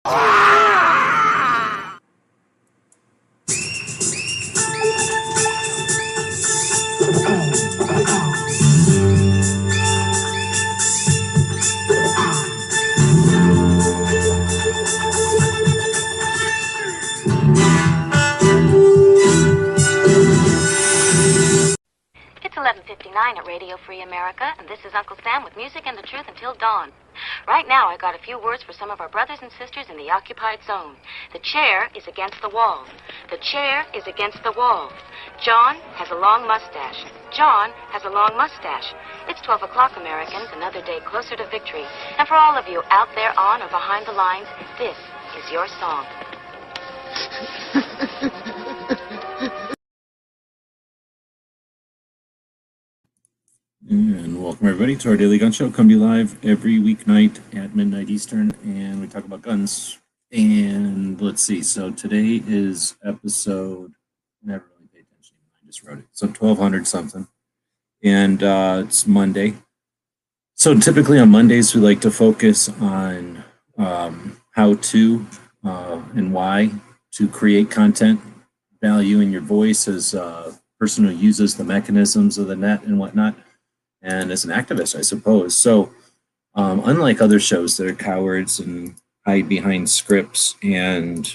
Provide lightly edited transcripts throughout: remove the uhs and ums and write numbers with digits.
It's 11:59 at Radio Free America, and this is Uncle Sam with music and the truth until dawn. Right now, I got a few words for some of our brothers and sisters in the occupied zone. The chair is against the wall. The chair is against the wall. John has a long mustache. John has a long mustache. It's 12 o'clock, Americans, another day closer to victory. And for all of you out there on or behind the lines, this is your song. And welcome everybody to our Daily Gun Show. Come to you live every weeknight at midnight Eastern, and we talk about guns. And let's see, so today is episode, never really paid attention, I just wrote it, so 1200 something, and it's Monday. So typically on Mondays we like to focus on how to and why to create content, value in your voice as a person who uses the mechanisms of the net and whatnot, and as an activist, I suppose. So unlike other shows that are cowards and hide behind scripts and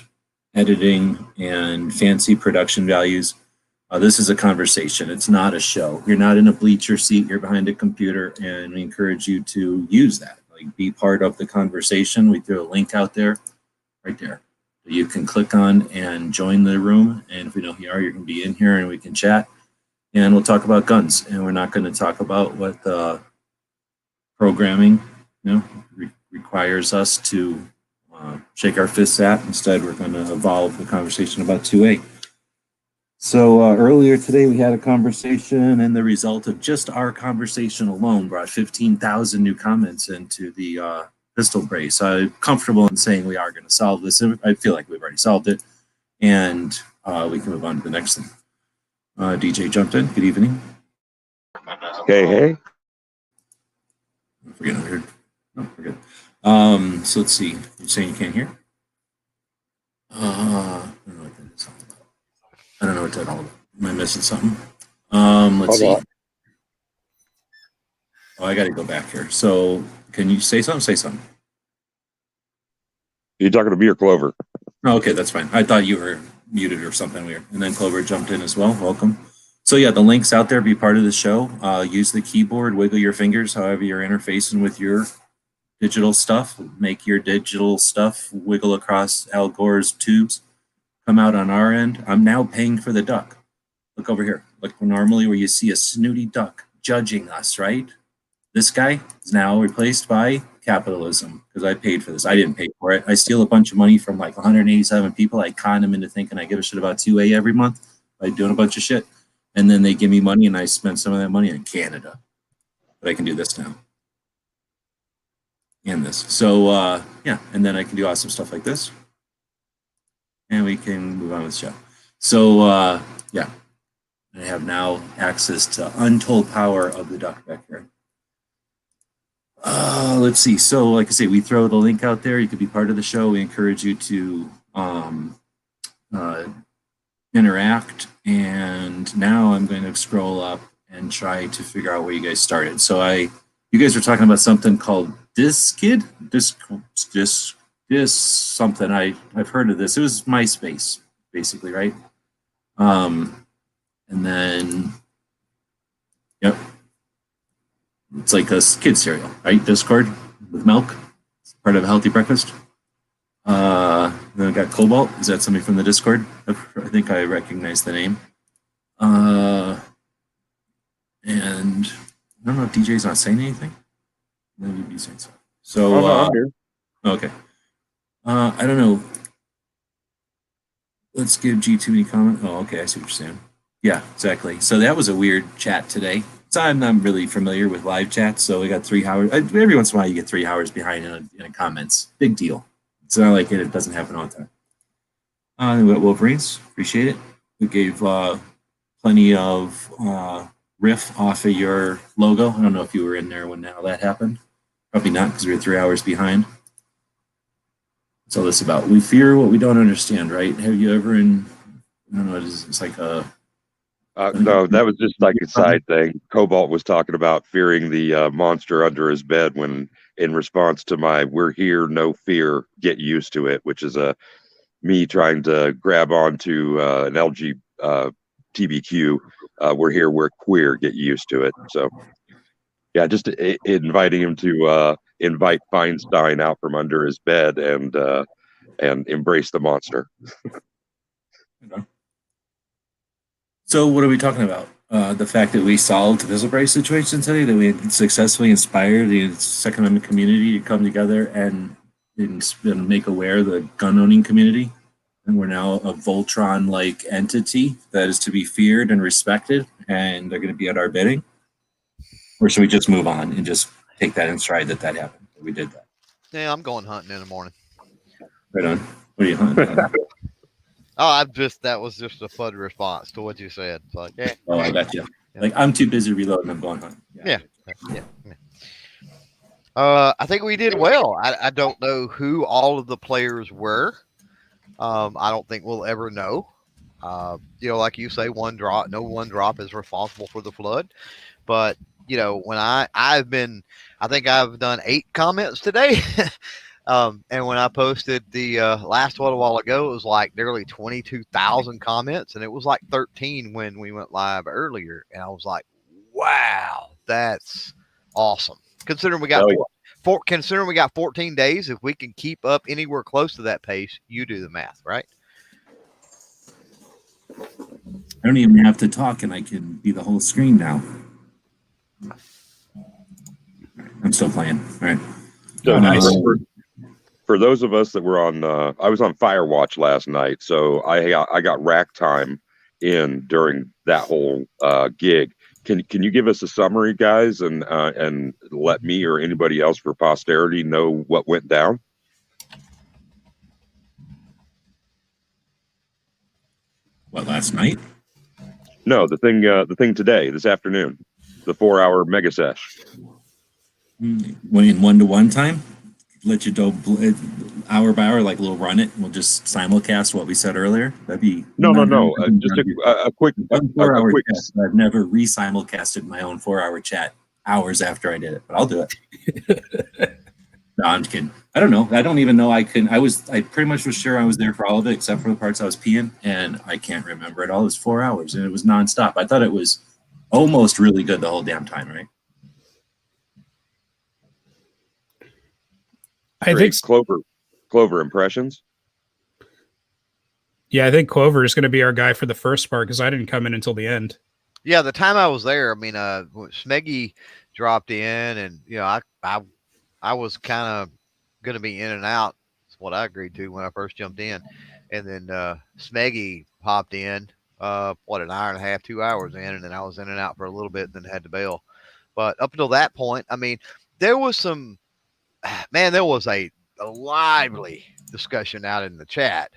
editing and fancy production values, this is a conversation. It's not a show. You're not in a bleacher seat. You're behind a computer, and we encourage you to use that. Like, be part of the conversation. We threw a link out there, right there, that you can click on and join the room. And if we know who you are, you can be in here and we can chat. And we'll talk about guns, and we're not going to talk about what the programming, requires us to shake our fists at. Instead, we're going to evolve the conversation about 2A. So earlier today, we had a conversation, and the result of just our conversation alone brought 15,000 new comments into the pistol brace. I'm comfortable in saying we are going to solve this. I feel like we've already solved it, and we can move on to the next thing. DJ jumped in. Good evening. Hey. We're good. No, we're good. So let's see. You're saying you can't hear? I don't know what that is all about. I don't know what that all about. Am I missing something? Let's see. Oh, I got to go back here. So can you say something? Say something. Are you talking to me or Clover? Oh, okay, that's fine. I thought you were muted or something weird. And then Clover jumped in as well. Welcome. So yeah, the link's out there. Be part of the show. Use the keyboard, wiggle your fingers, however you're interfacing with your digital stuff. Make your digital stuff wiggle across Al Gore's tubes. Come out on our end. I'm now paying for the duck. Look over here. Look normally where you see a snooty duck judging us, right? This guy is now replaced by capitalism because I paid for this. I didn't pay for it. I steal a bunch of money from like 187 people. I con them into thinking I give a shit about 2A every month by doing a bunch of shit. And then they give me money and I spend some of that money in Canada. But I can do this now. And this. So, yeah. And then I can do awesome stuff like this. And we can move on with the show. So, yeah. I have now access to untold power of the duck back here. Let's see. So, like I say, we throw the link out there. You could be part of the show. We encourage you to interact. And now I'm going to scroll up and try to figure out where you guys started. So, you guys were talking about something called Discord, something. I've heard of this. It was MySpace, basically, right? And then, yep. It's like a kid cereal, right? Discord with milk. It's part of a healthy breakfast. Then I got Cobalt. Is that somebody from the Discord? I think I recognize the name. And I don't know if DJ's not saying anything. Maybe he's saying something. So, okay. I don't know. Let's give G2 any comment. Oh, okay. I see what you're saying. Yeah, exactly. So that was a weird chat today. So I'm not really familiar with live chats, so we got 3 hours. Every once in a while, you get 3 hours behind in a comments. Big deal. It's not like it doesn't happen all the time. We got Wolverines. Appreciate it. We gave plenty of riff off of your logo. I don't know if you were in there when all that happened. Probably not, because we were 3 hours behind. So this about we fear what we don't understand, right? Have you ever I don't know, it's like a No, that was just like a side thing. Cobalt was talking about fearing the monster under his bed when, in response to my "We're here, no fear, get used to it," which is me trying to grab onto an LG TBQ. We're here, we're queer, get used to it. So yeah, just inviting him to invite Feinstein out from under his bed and embrace the monster. So what are we talking about? The fact that we solved the Whistlebreak situation today, that we successfully inspired the Second Amendment community to come together and make aware the gun-owning community. And we're now a Voltron-like entity that is to be feared and respected, and they're going to be at our bidding? Or should we just move on and just take that in stride that happened, that we did that? Yeah, I'm going hunting in the morning. Right on. What are you hunting? Oh, that was just a fun response to what you said. It's like, yeah. Oh, I got you. Like, I'm too busy reloading, I'm going hunting. Yeah. I think we did well. I don't know who all of the players were. I don't think we'll ever know. Like you say, no one drop is responsible for the flood. But, when I think I've done 8 comments today. And when I posted the last one a while ago, it was like nearly 22,000 comments, and it was like 13 when we went live earlier. And I was like, wow, that's awesome. Considering we got considering we got 14 days, if we can keep up anywhere close to that pace, you do the math, right? I don't even have to talk, and I can be the whole screen now. I'm still playing. All right. So nice. For those of us that were on, I was on Firewatch last night, so I got rack time in during that whole gig. Can you give us a summary, guys, and let me or anybody else for posterity know what went down? What, last night? No, the thing today, this afternoon, the 4-hour mega sesh. When in 1-to-1 time, let you do hour by hour, like a little run it. We'll just simulcast what we said earlier. That'd be no. Just a quick 4-hour chat. I've never re-simulcasted my own 4-hour chat hours after I did it, but I'll do it. No, I'm kidding. I don't know. I don't even know I pretty much was sure I was there for all of it, except for the parts I was peeing, and I can't remember it all. It was 4 hours, and it was nonstop. I thought it was almost really good the whole damn time, right? I think Clover impressions. Yeah, I think Clover is going to be our guy for the first part because I didn't come in until the end. Yeah, the time I was there, I mean, Smeggy dropped in, and I was kind of going to be in and out. That's what I agreed to when I first jumped in, and then Smeggy popped in. An hour and a half, 2 hours in, and then I was in and out for a little bit, and then had to bail. But up until that point, I mean, there was a lively discussion out in the chat,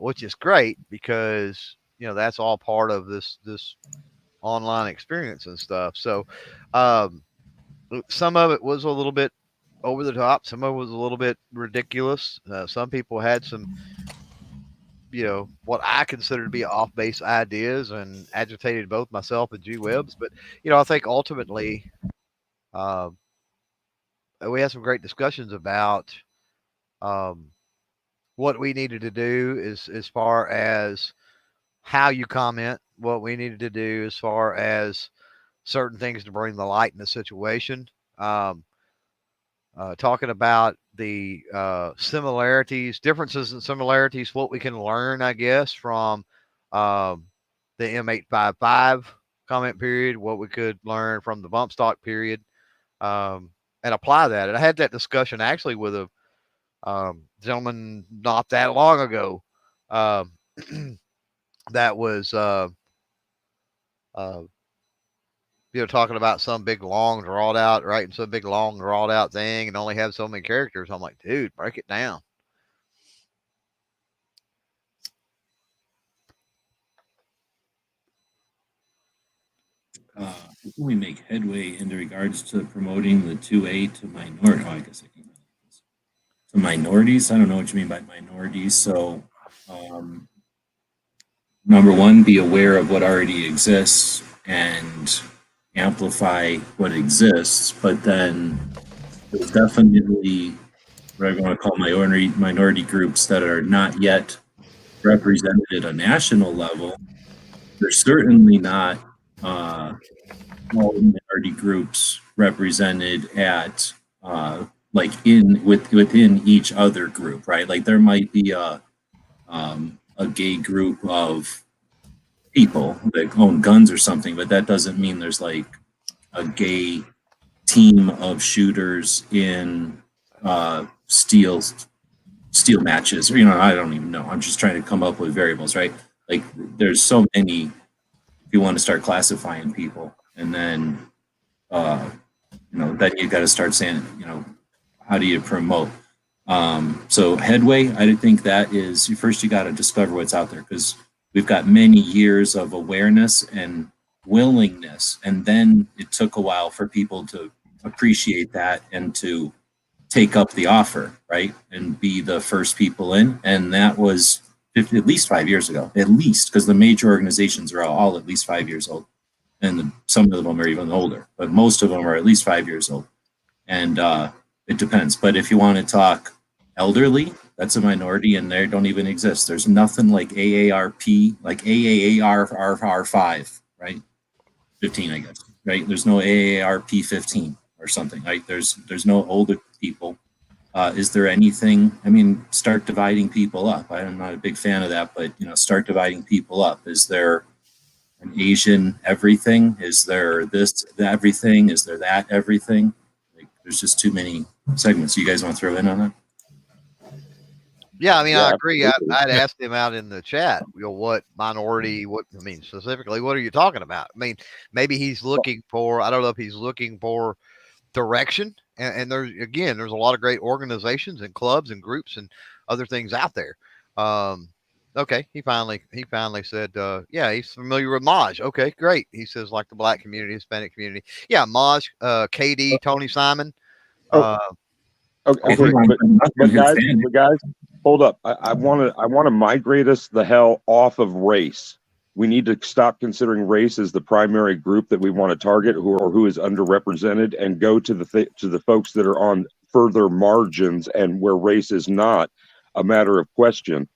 which is great because that's all part of this online experience and stuff. So some of it was a little bit over the top, some of it was a little bit ridiculous. Some people had some what I consider to be off base ideas and agitated both myself and G Webbs. But I think ultimately we had some great discussions about what we needed to do as far as how you comment, what we needed to do as far as certain things to bring the light in the situation. Talking about the differences and similarities, what we can learn, I guess, from the M855 comment period, what we could learn from the bump stock period, and apply that. And I had that discussion actually with a gentleman not that long ago that was talking about some big long drawed out, writing some big long drawed out thing and only have so many characters. I'm like, dude, break it down. How can we make headway in regards to promoting the 2A to minority? Oh, I guess I can. to minorities. I don't know what you mean by minorities. So, number one, be aware of what already exists and amplify what exists. But then there's definitely what I want to call minority groups that are not yet represented at a national level. They're certainly not all minority groups represented at like within each other group, right? Like there might be a gay group of people that own guns or something, but that doesn't mean there's like a gay team of shooters in steel matches, or I don't even know. I'm just trying to come up with variables, right? Like there's so many if you want to start classifying people, and then then you got to start saying, how do you promote? So headway, I think that is first you got to discover what's out there, because we've got many years of awareness and willingness, and then it took a while for people to appreciate that and to take up the offer, right, and be the first people in. And that was at least 5 years ago, at least, because the major organizations are all at least 5 years old, and some of them are even older, but most of them are at least 5 years old. And it depends. But if you want to talk elderly, that's a minority, and they don't even exist. There's nothing like AARP, like AARR5, right? 15, I guess, right? There's no AARP 15 or something, right? There's no older people. Is there anything? I mean, start dividing people up. I'm not a big fan of that, but start dividing people up. Is there an Asian everything? Is there this everything? Is there that everything? Like, there's just too many segments. You guys want to throw in on that? Yeah, I mean, I agree. I'd asked him out in the chat, what minority, specifically, what are you talking about? I mean, maybe he's looking for, I don't know if he's looking for direction. And there's a lot of great organizations and clubs and groups and other things out there. Okay, he finally said, yeah, he's familiar with Maj. Okay, great. He says, like the Black community, Hispanic community. Yeah, Maj, KD, Tony Simon. Okay, but guys, hold up. I want to migrate us the hell off of race. We need to stop considering race as the primary group that we want to target, who is underrepresented, and go to the folks that are on further margins and where race is not a matter of question.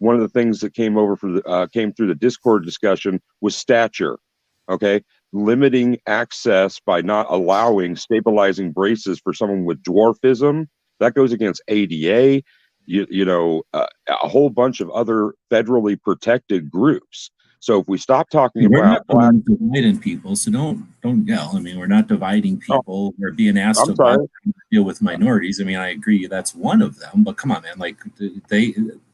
One of the things that came through the Discord discussion was stature. Okay, limiting access by not allowing stabilizing braces for someone with dwarfism, that goes against ADA. A whole bunch of other federally protected groups. So if we stop talking about dividing people, so don't yell. I mean, we're not dividing people. We're being asked to deal with minorities. I mean, I agree that's one of them, but come on, man. Like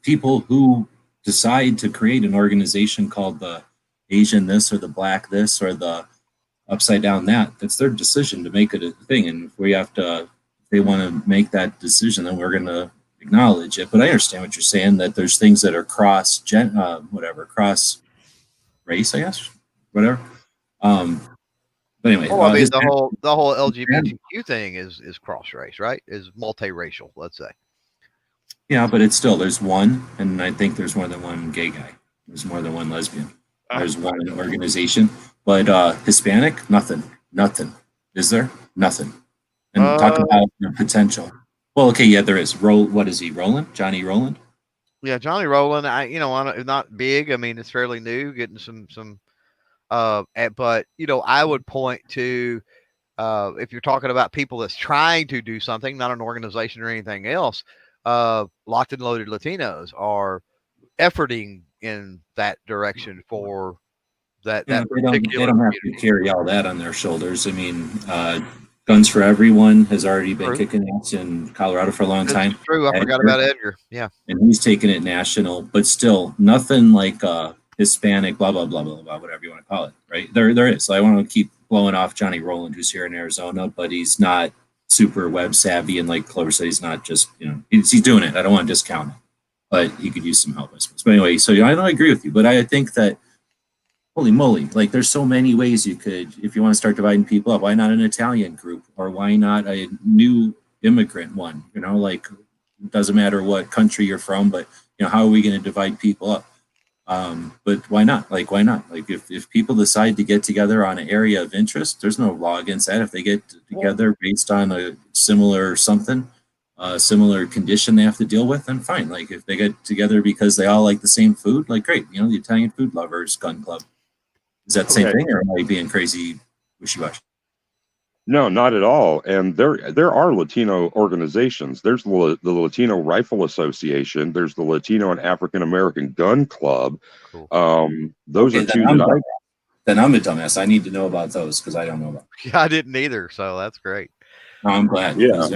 people who decide to create an organization called the Asian this or the Black this or the upside down that's their decision to make it a thing. And if they want to make that decision, then we're going to acknowledge it. But I understand what you're saying, that there's things that are cross race, I guess, whatever. But anyway, well, I mean, the whole LGBTQ thing is cross race, right? Is multiracial, let's say. Yeah, but it's still, there's one, and I think there's more than one gay guy. There's more than one lesbian. There's one organization, but Hispanic, nothing. Is there? Nothing. And talk about the potential. Well, okay, yeah, there is. What is he? Roland? Johnny Roland? Yeah, Johnny Roland. Not big. I mean, it's fairly new, getting some. But I would point to, if you're talking about people that's trying to do something, not an organization or anything else. Locked and Loaded Latinos are efforting in that direction for that. They don't have to carry all that on their shoulders. I mean, Guns for Everyone has already been kicking ass in Colorado for a long time. That's true. I forgot about Edgar. Yeah. And he's taking it national, but still nothing like Hispanic, blah, blah, blah, blah, blah, whatever you want to call it, right? There is. So I want to keep blowing off Johnny Roland, who's here in Arizona, but he's not super web savvy. And like Clover said, he's not just, he's doing it. I don't want to discount it, but he could use some help, I suppose. But anyway, so I don't agree with you, but I think that, holy moly, like there's so many ways you could, if you want to start dividing people up, why not an Italian group, or why not a new immigrant one. Like it doesn't matter what country you're from, but how are we going to divide people up? But why not? Why not? Like if people decide to get together on an area of interest, there's no law against that. If they get together based on a similar something, similar condition they have to deal with, then fine. Like if they get together because they all like the same food, like great. The Italian Food Lovers Gun Club. Is that the same thing, or am I being crazy wishy-washy? No, not at all. And there are Latino organizations. There's the Latino Rifle Association. There's the Latino and African American Gun Club. Cool. Those are two that Then I'm a dumbass. I need to know about those because I don't know about. Yeah, I didn't either, so that's great. No, I'm glad. Yeah.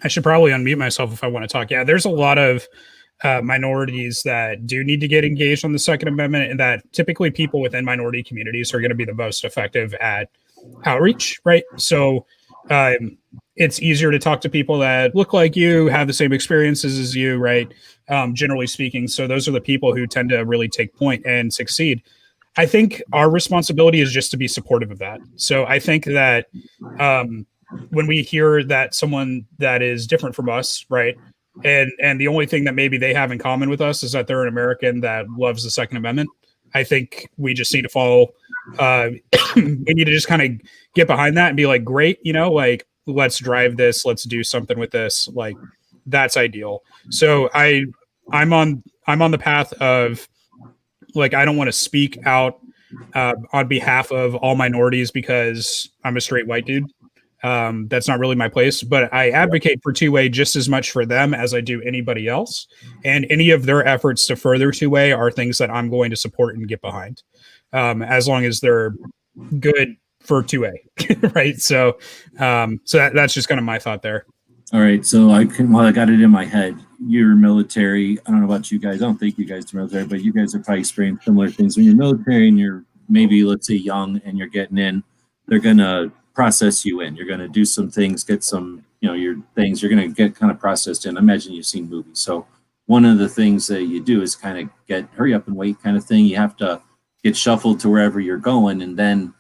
I should probably unmute myself if I want to talk. Yeah, there's a lot of minorities that do need to get engaged on the Second Amendment, and that typically people within minority communities are going to be the most effective at outreach, right? So it's easier to talk to people that look like you, have the same experiences as you, right? Generally speaking. So those are the people who tend to really take point and succeed. I think our responsibility is just to be supportive of that. So I think that when we hear that someone that is different from us, right, and the only thing that maybe they have in common with us is that they're an American that loves the Second Amendment, I think we just need to follow. We need to just kind of get behind that and be like, great, like let's drive this, let's do something with this. Like that's ideal. So I'm on the path of like I don't want to speak out on behalf of all minorities because I'm a straight white dude. That's not really my place, but I advocate for two-way just as much for them as I do anybody else. And any of their efforts to further two-way are things that I'm going to support and get behind, as long as they're good for two-way, right? So that's just kind of my thought there. All right, so I got it in my head. You're military. I don't know about you guys. I don't think you guys are military, but you guys are probably experienced similar things. When you're military and you're maybe, let's say, young and you're getting in, they're gonna process you in. You're going to do some things, get some, your things. You're going to get kind of processed in. I imagine you've seen movies. So one of the things that you do is kind of get hurry up and wait kind of thing. You have to get shuffled to wherever you're going, and then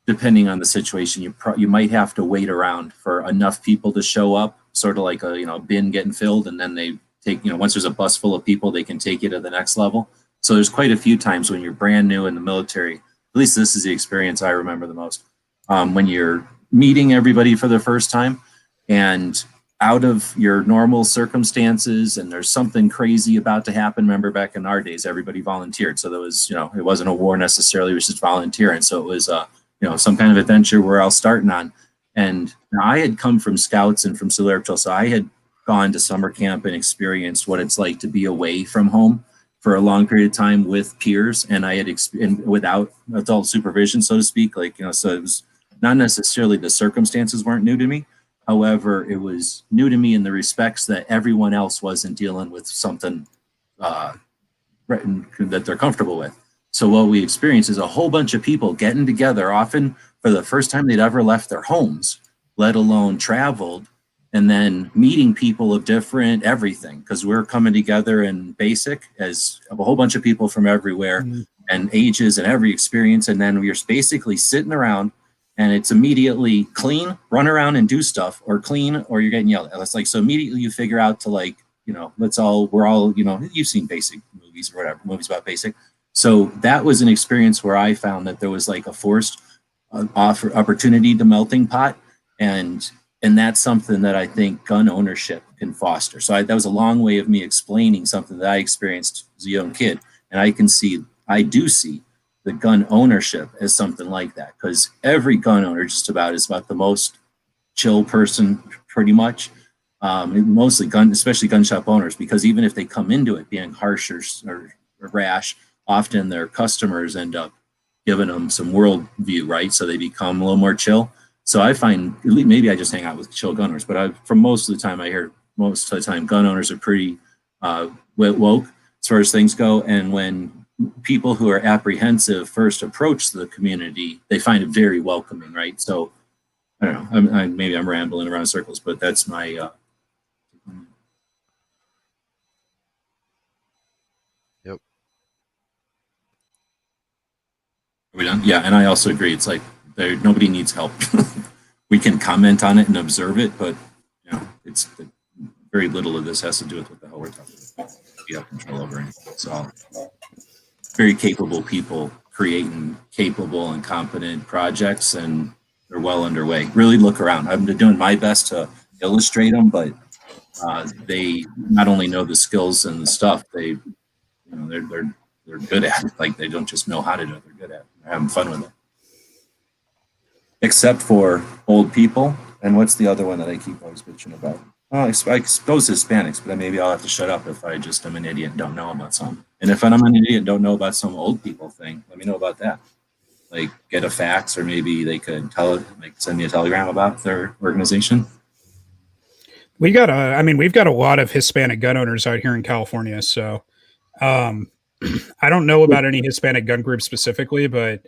depending on the situation, you might have to wait around for enough people to show up, sort of like a bin getting filled, and then they take once there's a bus full of people, they can take you to the next level. So there's quite a few times when you're brand new in the military. At least this is the experience I remember the most. When you're meeting everybody for the first time and out of your normal circumstances and there's something crazy about to happen. Remember back in our days, everybody volunteered. So there was, it wasn't a war necessarily, it was just volunteering. So it was, some kind of adventure we're all starting on. And I had come from Scouts and from Silver Trail, so I had gone to summer camp and experienced what it's like to be away from home for a long period of time with peers. And I had without adult supervision, so to speak, so it was not necessarily the circumstances weren't new to me. However, it was new to me in the respects that everyone else wasn't dealing with something that they're comfortable with. So what we experienced is a whole bunch of people getting together, often for the first time they'd ever left their homes, let alone traveled, and then meeting people of different everything, because we're coming together in basic as a whole bunch of people from everywhere and ages and every experience. And then we're basically sitting around and it's immediately clean, run around and do stuff, or clean, or you're getting yelled at. It's like, so immediately you figure out to we're all, you've seen basic movies or whatever, movies about basic. So that was an experience where I found that there was like a forced opportunity to melting pot. And that's something that I think gun ownership can foster. So that was a long way of me explaining something that I experienced as a young kid. And I do see the gun ownership as something like that, because every gun owner just about is about the most chill person pretty much. Mostly especially gun shop owners, because even if they come into it being harsh or rash, often their customers end up giving them some world view, right? So they become a little more chill. So I find, maybe I just hang out with chill gun owners, but from most of the time I hear most of the time gun owners are pretty woke as far as things go. And when people who are apprehensive first approach the community, they find it very welcoming, right? So I don't know, maybe I'm rambling around in circles, but that's my Yep. Are we done? Yeah, and I also agree. It's like nobody needs help. we can comment on it and observe it, but it's very little of this has to do with what the hell we're talking about. We have control over it. It's all very capable people creating capable and competent projects, and they're well underway. Really look around. I'm doing my best to illustrate them, but they not only know the skills and the stuff, they're good at it. Like, they don't just know how to do it; they're good at it. They're having fun with it. Except for old people, and what's the other one that I keep always bitching about? Oh, I suppose Hispanics, but then maybe I'll have to shut up if I just am an idiot and don't know about some. And if I'm an idiot and don't know about some old people thing, let me know about that. Like, get a fax, or maybe they could send me a telegram about their organization. We've got a lot of Hispanic gun owners out here in California. So I don't know about any Hispanic gun groups specifically, but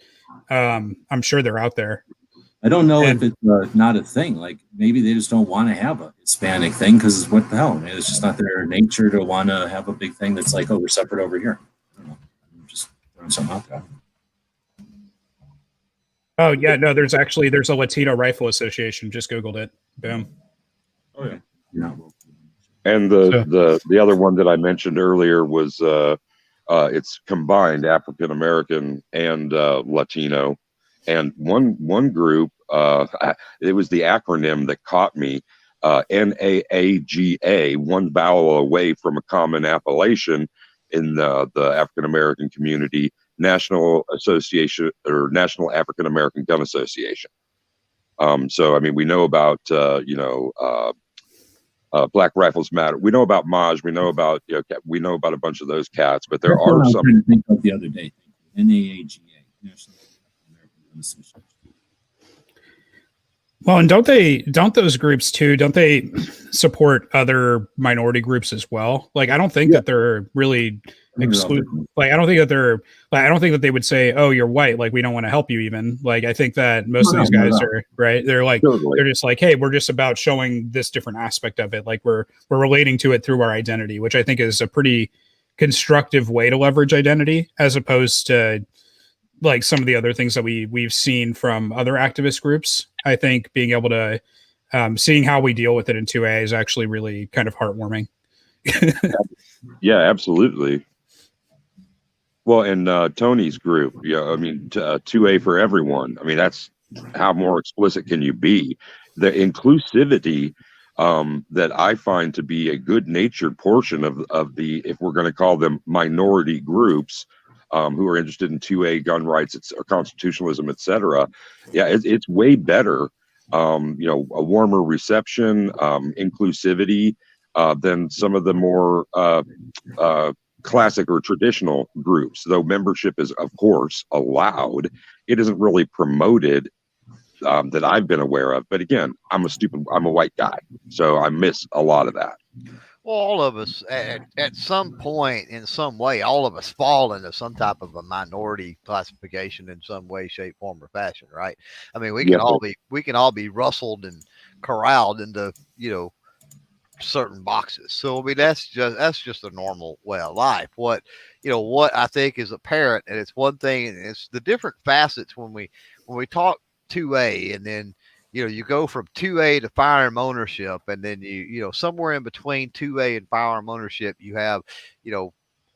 I'm sure they're out there. I don't know if it's not a thing. Like, maybe they just don't want to have a Hispanic thing because what the hell? Maybe it's just not their nature to want to have a big thing that's like, oh, we're separate over here. I don't know. I'm just throwing something out there. Oh yeah, no, there's a Latino Rifle Association. Just Googled it. Boom. Oh yeah. Yeah. And the other one that I mentioned earlier was it's combined African American and Latino. And one group, it was the acronym that caught me, NAAGA, one vowel away from a common appellation in the African American community, National Association, or National African American Gun Association. So, I mean, we know about, Black Rifles Matter. We know about Maj. We know about, we know about a bunch of those cats, but there are some. I was trying to think of the other day. NAAGA, National American Gun Association. Well, and don't those groups too, don't they support other minority groups as well? Like, I don't think that they're really exclusive. Like, I don't think that they would say, oh, you're white, like, we don't want to help you even. Like, I think that most of these guys are right. They're like, they're just like, hey, we're just about showing this different aspect of it. Like, we're relating to it through our identity, which I think is a pretty constructive way to leverage identity, as opposed to like some of the other things that we've seen from other activist groups. I think being able to seeing how we deal with it in 2A is actually really kind of heartwarming. Yeah, absolutely. Well, and Tony's group, I mean, 2A for everyone. I mean, that's how more explicit can you be? The inclusivity that I find to be a good-natured portion of the, if we're going to call them minority groups, who are interested in 2A gun rights, or constitutionalism, etc. Yeah, it's way better. A warmer reception, inclusivity than some of the more classic or traditional groups. Though membership is, of course, allowed, it isn't really promoted that I've been aware of. But again, I'm a white guy, so I miss a lot of that. Well, all of us at some point, in some way, all of us fall into some type of a minority classification in some way, shape, form, or fashion, right? I mean, we can all be rustled and corralled into, certain boxes. So I mean, that's just a normal way of life. What I think is apparent, and it's one thing, and it's the different facets when we talk 2A, and then you go from 2A to firearm ownership, and then you somewhere in between 2A and firearm ownership, you have,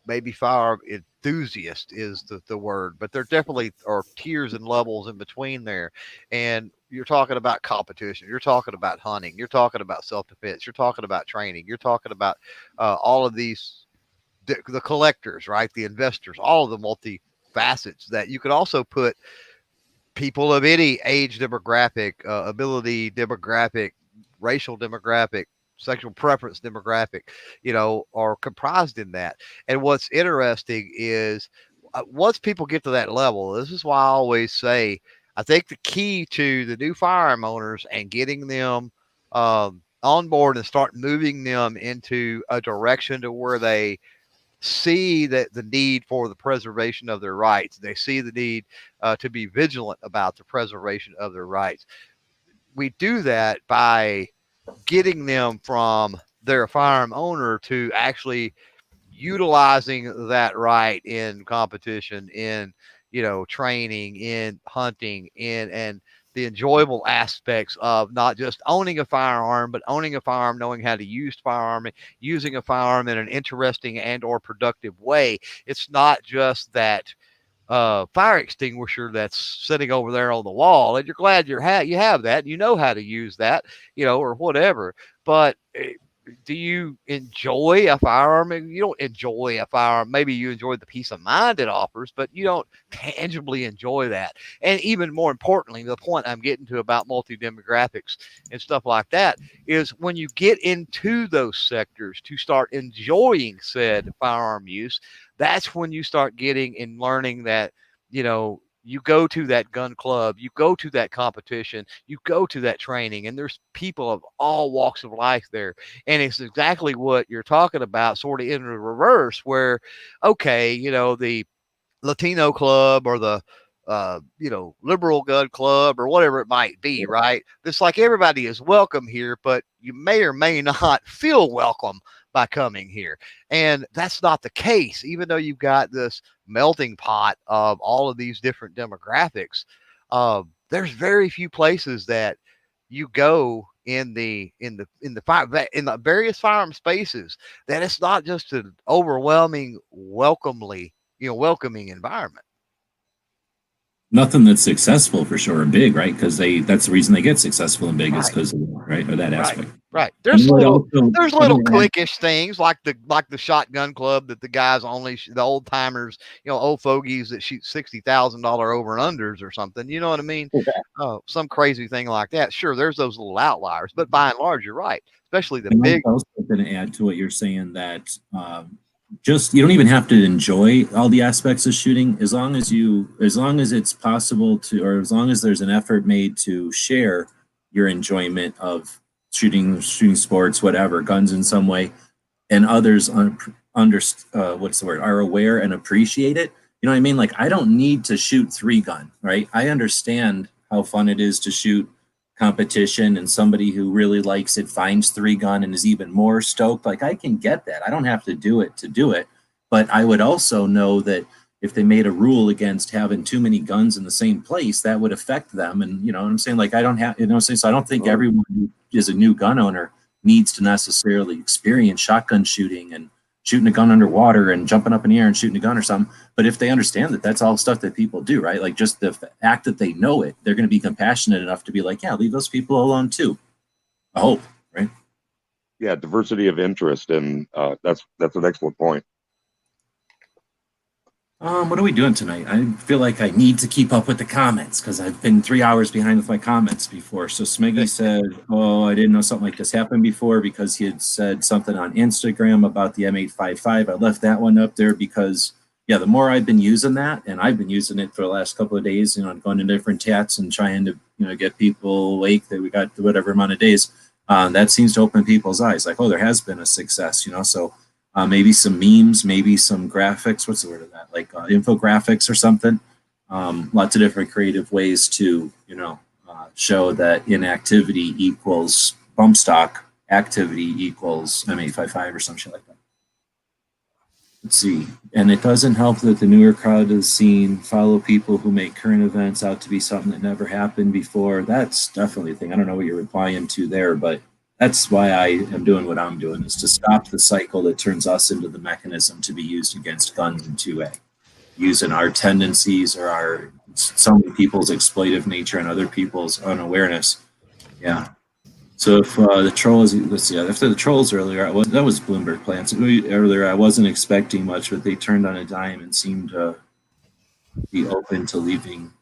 maybe firearm enthusiast is the word, but there definitely are tiers and levels in between there. And you're talking about competition, you're talking about hunting, you're talking about self-defense, you're talking about training, you're talking about all of these, the collectors, right? The investors, all of the multi facets that you could also put people of any age demographic, ability demographic, racial demographic, sexual preference demographic, are comprised in that. And what's interesting is once people get to that level, this is why I always say, I think the key to the new firearm owners and getting them on board and start moving them into a direction to where they see that the need for the preservation of their rights. They see the need to be vigilant about the preservation of their rights. We do that by getting them from their firearm owner to actually utilizing that right in competition, in training, in hunting, and the enjoyable aspects of not just owning a firearm, but owning a firearm, knowing how to use firearm, using a firearm in an interesting and or productive way. It's not just that fire extinguisher that's sitting over there on the wall, and you're glad you have that, you know how to use that, or whatever. But do you enjoy a firearm? You don't enjoy a firearm. Maybe you enjoy the peace of mind it offers, but you don't tangibly enjoy that. And even more importantly, the point I'm getting to about multi-demographics and stuff like that is when you get into those sectors to start enjoying said firearm use, that's when you start getting and learning that, you go to that gun club, you go to that competition, you go to that training, and there's people of all walks of life there. And it's exactly what you're talking about, sort of in the reverse, where, okay, the Latino club or the liberal gun club or whatever it might be, right? It's like everybody is welcome here, but you may or may not feel welcome by coming here. And that's not the case, even though you've got this melting pot of all of these different demographics. There's very few places that you go in the various firearm spaces that it's not just an overwhelming, welcoming environment. Nothing that's successful for sure and big, right? Because that's the reason they get successful and big is because of that aspect. Right. There's little cliquish things like the shotgun club that the guys only the old timers, old fogies that shoot $60,000 over and unders or something. You know what I mean? Some crazy thing like that. Sure, there's those little outliers, but by and large, you're right. Especially the big. I'm also going to add to what you're saying that you don't even have to enjoy all the aspects of shooting as long as it's possible to, or as long as there's an effort made to share your enjoyment of shooting sports, whatever, guns in some way, and others are aware and appreciate it. You know what I mean? Like, I don't need to shoot 3-gun, right? I understand how fun it is to shoot competition, and somebody who really likes it finds 3-gun and is even more stoked. Like, I can get that. I don't have to do it, but I would also know that if they made a rule against having too many guns in the same place, that would affect them. And you know what I'm saying? Like, I don't have, so I don't think everyone who is a new gun owner needs to necessarily experience shotgun shooting and shooting a gun underwater and jumping up in the air and shooting a gun or something. But if they understand that that's all stuff that people do, right? Like, just the fact that they know it, they're going to be compassionate enough to be like, yeah, leave those people alone too. I hope, right? Yeah, diversity of interest, and that's an excellent point. What are we doing tonight? I feel like I need to keep up with the comments because I've been 3 hours behind with my comments before. So Smeggy said, oh, I didn't know something like this happened before because he had said something on Instagram about the M855. I left that one up there because, yeah, the more I've been using that, and I've been using it for the last couple of days, going to different chats and trying to, get people awake that we got whatever amount of days, that seems to open people's eyes. Like, oh, there has been a success, so maybe some memes, maybe some graphics. What's the word of that? Like infographics or something. Lots of different creative ways to, show that inactivity equals bump stock, activity equals M855 or some shit like that. Let's see. And it doesn't help that the newer crowd is seen follow people who make current events out to be something that never happened before. That's definitely a thing. I don't know what you're replying to there, but that's why I am doing what I'm doing, is to stop the cycle that turns us into the mechanism to be used against guns in 2A, using our tendencies or some people's exploitive nature and other people's unawareness. Yeah. So if the trolls, let's see, after the trolls earlier, that was Bloomberg plans. Earlier, I wasn't expecting much, but they turned on a dime and seemed to be open to leaving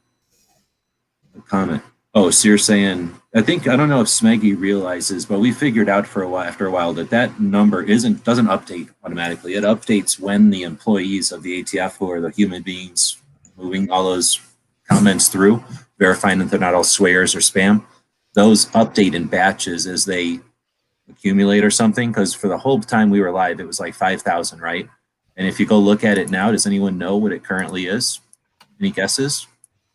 a comment. Oh, so you're saying, I don't know if Smeggy realizes, but we figured out after a while that number doesn't update automatically. It updates when the employees of the ATF, who are the human beings moving all those comments through, verifying that they're not all swears or spam, those update in batches as they accumulate or something. Because for the whole time we were live, it was like 5,000, right? And if you go look at it now, does anyone know what it currently is? Any guesses?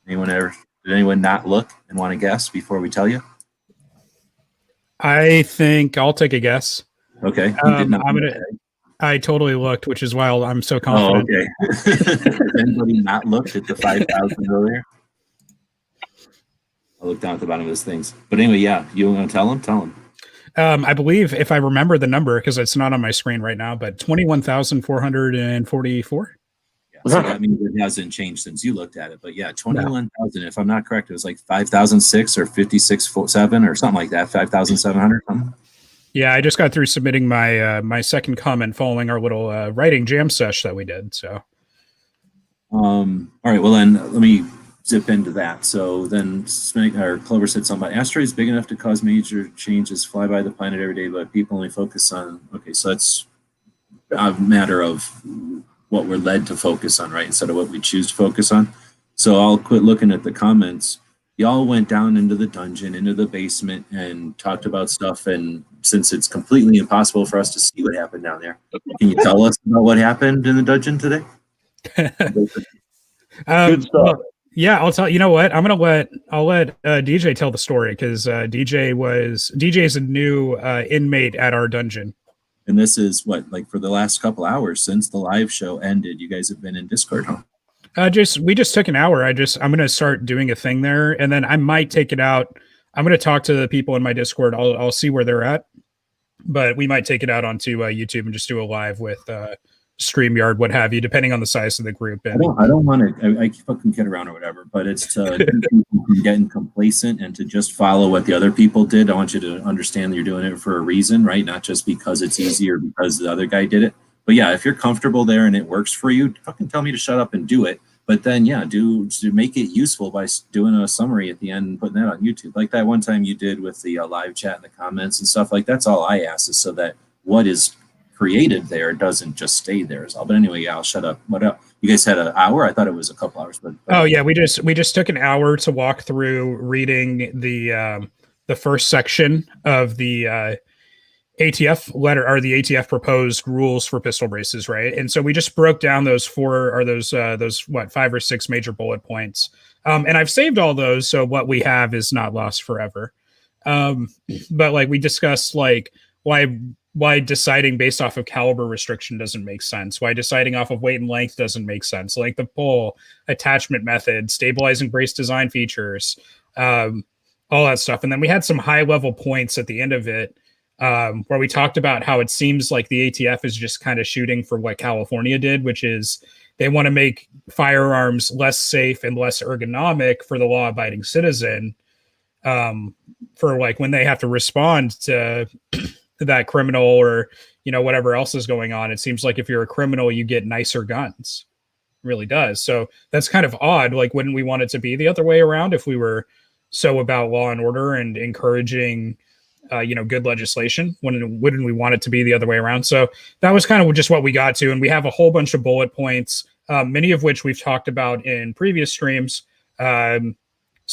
Did anyone not look and want to guess before we tell you? I think I'll take a guess. Okay. I totally looked, which is why I'm so confident. Oh, okay. Has anybody not looked at the 5,000 earlier? I look down at the bottom of those things. But anyway, yeah, you want to tell him? Tell him. I believe if I remember the number, because it's not on my screen right now, but 21,444. Yeah, so that means it hasn't changed since you looked at it. But yeah, 21,000. If I'm not correct, it was like 5,006 or 56.7 or something like that. 5,700 something. Yeah, I just got through submitting my my second comment following our little writing jam sesh that we did. So, all right. Well, then let me zip into that. So then Clover said something about asteroids big enough to cause major changes, fly by the planet every day, but people only focus on. Okay, so that's a matter of what we're led to focus on, right? Instead of what we choose to focus on. So I'll quit looking at the comments. Y'all went down into the dungeon, into the basement, and talked about stuff. And since it's completely impossible for us to see what happened down there, can you tell us about what happened in the dungeon today? Good stuff. Well, yeah, I'll tell you know what, I'll let DJ tell the story because DJ is a new inmate at our dungeon. And this is what, like for the last couple hours since the live show ended, you guys have been in Discord, huh? We just took an hour. I'm gonna start doing a thing there, and then I might take it out. I'm gonna talk to the people in my Discord. I'll see where they're at, but we might take it out onto YouTube and just do a live with StreamYard, what have you, depending on the size of the group. And I don't want to. I fucking kid around or whatever, but it's to keep people from getting complacent and to just follow what the other people did. I want you to understand that you're doing it for a reason, right? Not just because it's easy or because the other guy did it. But yeah, if you're comfortable there and it works for you, fucking tell me to shut up and do it. But then, yeah, do make it useful by doing a summary at the end and putting that on YouTube. Like that one time you did with the live chat and the comments and stuff. Like that's all I ask is so that what is created there doesn't just stay there as all. But anyway, yeah, I'll shut up. What else? You guys had an hour? I thought it was a couple hours. But oh yeah, we just took an hour to walk through reading the first section of the ATF letter or the ATF proposed rules for pistol braces, right? And so we just broke down those 5 or 6 major bullet points. And I've saved all those, so what we have is not lost forever. But like we discussed, like why deciding based off of caliber restriction doesn't make sense, why deciding off of weight and length doesn't make sense, like the pull attachment method, stabilizing brace design features, all that stuff. And then we had some high level points at the end of it. Where we talked about how it seems like the ATF is just kind of shooting for what California did, which is they want to make firearms less safe and less ergonomic for the law-abiding citizen, for like when they have to respond to that criminal or whatever else is going on. It seems like if you're a criminal, you get nicer guns. It really does. So that's kind of odd. Like, wouldn't we want it to be the other way around if we were so about law and order and encouraging good legislation? Wouldn't we want it to be the other way around? So that was kind of just what we got to. And we have a whole bunch of bullet points, many of which we've talked about in previous streams, some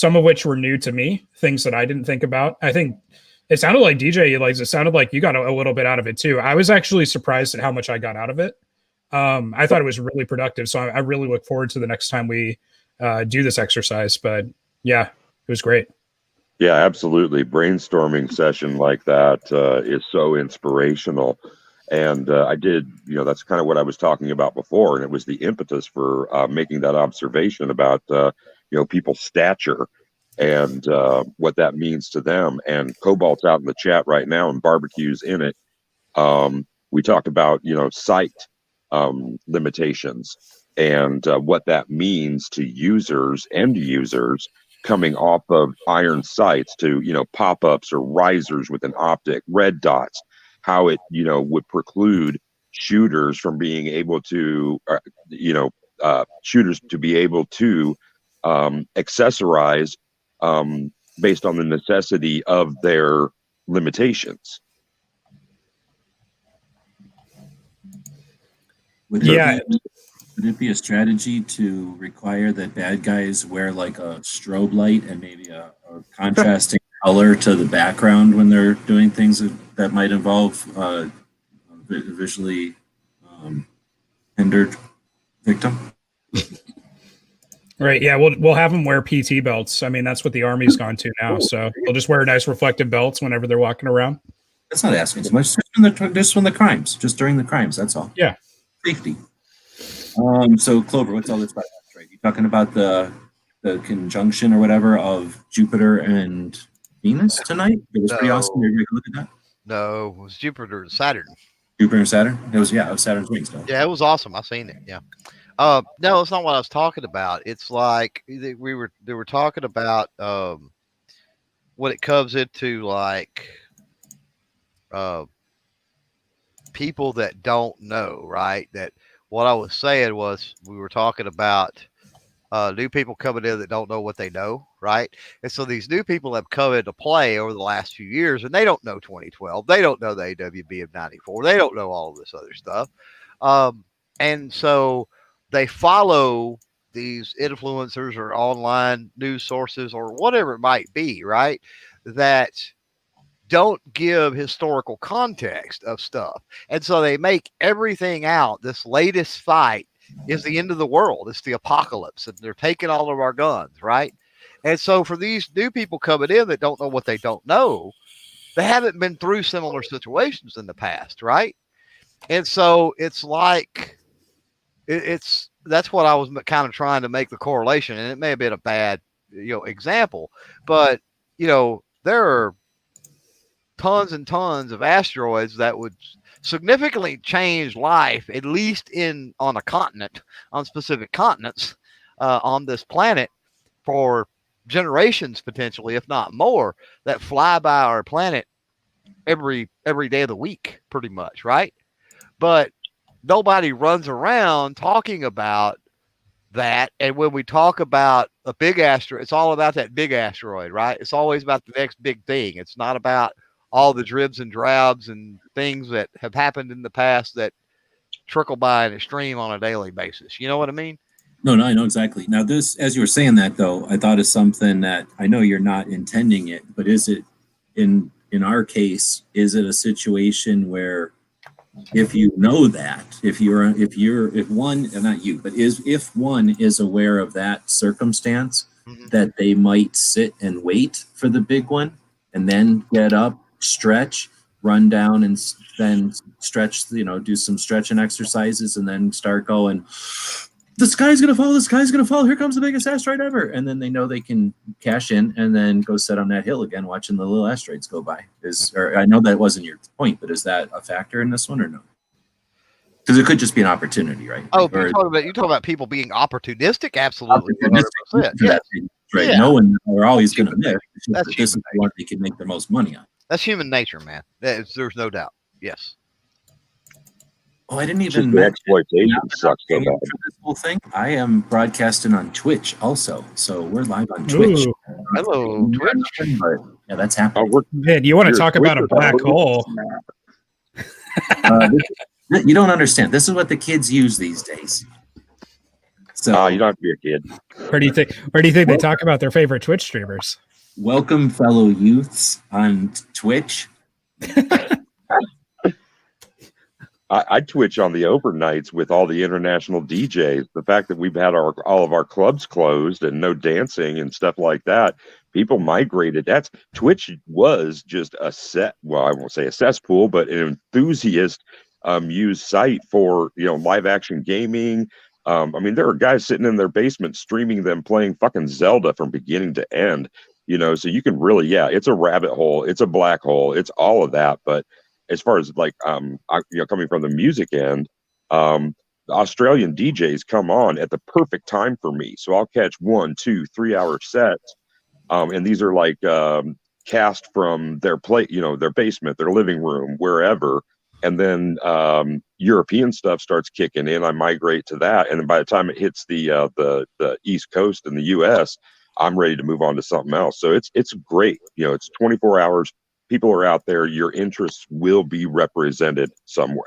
of which were new to me, things that I didn't think about. I think it sounded like DJ, it sounded like you got a little bit out of it too. I was actually surprised at how much I got out of it. I thought it was really productive. So I really look forward to the next time we do this exercise. But yeah, it was great. Yeah, absolutely. Brainstorming session like that is so inspirational. And I did, that's kind of what I was talking about before. And it was the impetus for making that observation about, people's stature and what that means to them. And Cobalt's out in the chat right now and Barbecue's in it. We talked about, sight limitations and what that means to end users coming off of iron sights to, pop-ups or risers with an optic, red dots, how it, would preclude shooters from being able to, shooters to be able to accessorize based on the necessity of their limitations. Would it be a strategy to require that bad guys wear like a strobe light and maybe a contrasting color to the background when they're doing things that might involve visually hindered victim? Right. Yeah. We'll have them wear PT belts. I mean, that's what the Army's gone to now. So they'll just wear nice reflective belts whenever they're walking around. That's not asking so much. Just when the crimes, just during the crimes. That's all. Yeah. Safety. So Clover, what's all this about? Right? You talking about the the conjunction or whatever of Jupiter and Venus tonight. It was pretty awesome. No. You look at that. No, it was Jupiter and Saturn. Jupiter and Saturn. It was Saturn's rings though. Yeah, it was awesome. I seen it. Yeah. No, it's not what I was talking about. It's like they were talking about when it comes into like people that don't know, right? That what I was saying was we were talking about new people coming in that don't know what they know, right? And so these new people have come into play over the last few years, and they don't know 2012. They don't know the AWB of 94. They don't know all of this other stuff. And so they follow these influencers or online news sources or whatever it might be, right? That don't give historical context of stuff. And so they make everything out. This latest fight is the end of the world. It's the apocalypse, and they're taking all of our guns, right? And so for these new people coming in that don't know what they don't know, they haven't been through similar situations in the past, right? And so it's like that's what I was kind of trying to make the correlation, and it may have been a bad example, but there are tons and tons of asteroids that would significantly change life, at least on specific continents on this planet for generations, potentially, if not more, that fly by our planet every day of the week, pretty much, right? But nobody runs around talking about that. And when we talk about a big asteroid, it's all about that big asteroid, right? It's always about the next big thing. It's not about all the dribs and drabs and things that have happened in the past that trickle by in a stream on a daily basis. You know what I mean? No, I know exactly. Now, this, as you were saying that, though, I thought of something that I know you're not intending it, but is it in our case, is it a situation where if you know that, if one, not you, but if one is aware of that circumstance, that they might sit and wait for the big one and then get up, stretch, run down, and then stretch, do some stretching exercises, and then start going, the sky's going to fall, here comes the biggest asteroid ever. And then they know they can cash in and then go sit on that hill again, watching the little asteroids go by. I know that wasn't your point, but is that a factor in this one or no? Because it could just be an opportunity, right? Oh, you're talking about people being opportunistic? Absolutely. Opportunistic. Yeah. Right. Yeah. No one are always going to miss. This is what they can make the most money on. That's human nature, man. There's no doubt. Yes. Oh, I didn't Just even the mention exploitation sucks so for bad. this whole thing. I am broadcasting on Twitch also, so we're live on Twitch. Ooh. Hello, Twitch. But, yeah, that's happening. Man, you want to talk about a black hole? You don't understand. This is what the kids use these days. So You don't have to be a kid. Where do you think they talk about their favorite Twitch streamers? welcome, fellow youths on Twitch. I twitch on the overnights with all the international DJs. The fact that we've had all of our clubs closed and no dancing and stuff like that, people migrated. Twitch was just I won't say a cesspool, but an enthusiast used site for live action gaming. I mean, there are guys sitting in their basement streaming them playing fucking Zelda from beginning to end. So you can really, it's a rabbit hole, it's a black hole, it's all of that, but as far as coming from the music end, the Australian DJs come on at the perfect time for me. So I'll catch 1, 2, 3 hour sets. And these are like cast from their their basement, their living room, wherever. And then European stuff starts kicking in. I migrate to that. And then by the time it hits the East Coast in the US, I'm ready to move on to something else. So it's great. It's 24 hours. People are out there. Your interests will be represented somewhere.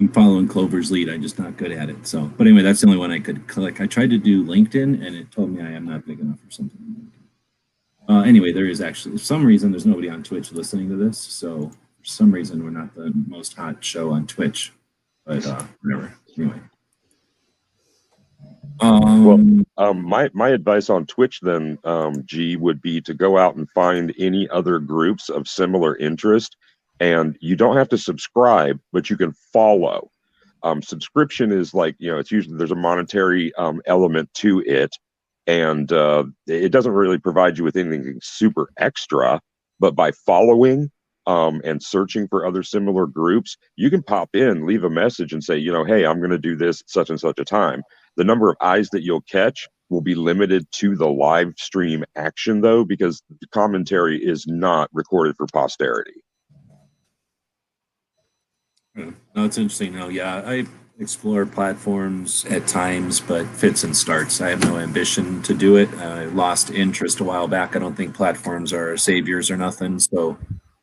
I'm following Clover's lead. I'm just not good at it. So, but anyway, that's the only one I could click. I tried to do LinkedIn, and it told me I am not big enough or something. Anyway, there is actually, for some reason, there's nobody on Twitch listening to this. So, for some reason, we're not the most hot show on Twitch. But whatever. Anyway. My advice on Twitch then, G, would be to go out and find any other groups of similar interest, and you don't have to subscribe, but you can follow. Subscription is like, it's usually there's a monetary element to it, and it doesn't really provide you with anything super extra. But by following and searching for other similar groups, you can pop in, leave a message, and say, hey, I'm going to do this at such and such a time. The number of eyes that you'll catch will be limited to the live stream action, though, because the commentary is not recorded for posterity. No, it's interesting. No, yeah, I explore platforms at times, but fits and starts. I have no ambition to do it. I lost interest a while back. I don't think platforms are saviors or nothing. So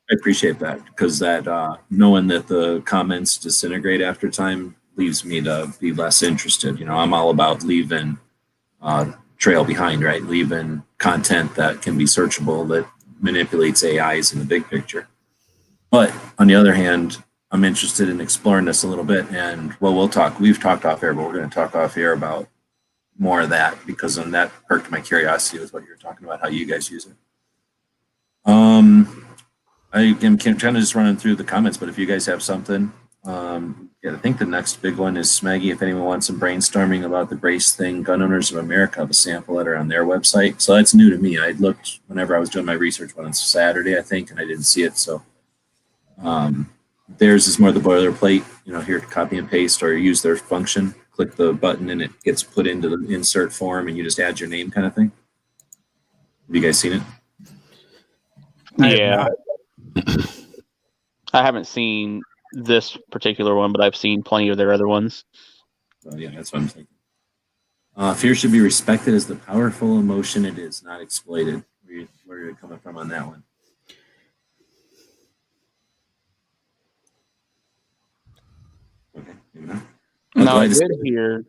I appreciate that, because that knowing that the comments disintegrate after time leaves me to be less interested. I'm all about leaving trail behind, right? Leaving content that can be searchable, that manipulates AIs in the big picture. But on the other hand, I'm interested in exploring this a little bit, and we've talked off air, but we're going to talk off air about more of that, because then that perked my curiosity with what you were talking about, how you guys use it. I am kind of just running through the comments, but if you guys have something, I think the next big one is Smeggy. If anyone wants some brainstorming about the brace thing, Gun Owners of America have a sample letter on their website. So that's new to me. I looked whenever I was doing my research on Saturday, I think, and I didn't see it. So theirs is more the boilerplate, here to copy and paste or use their function. Click the button and it gets put into the insert form and you just add your name kind of thing. Have you guys seen it? Yeah. I haven't seen this particular one, but I've seen plenty of their other ones. Yeah, that's what I'm thinking. Fear should be respected as the powerful emotion it is, not exploited. Where are you coming from on that one? Okay, maybe not. No, I did hear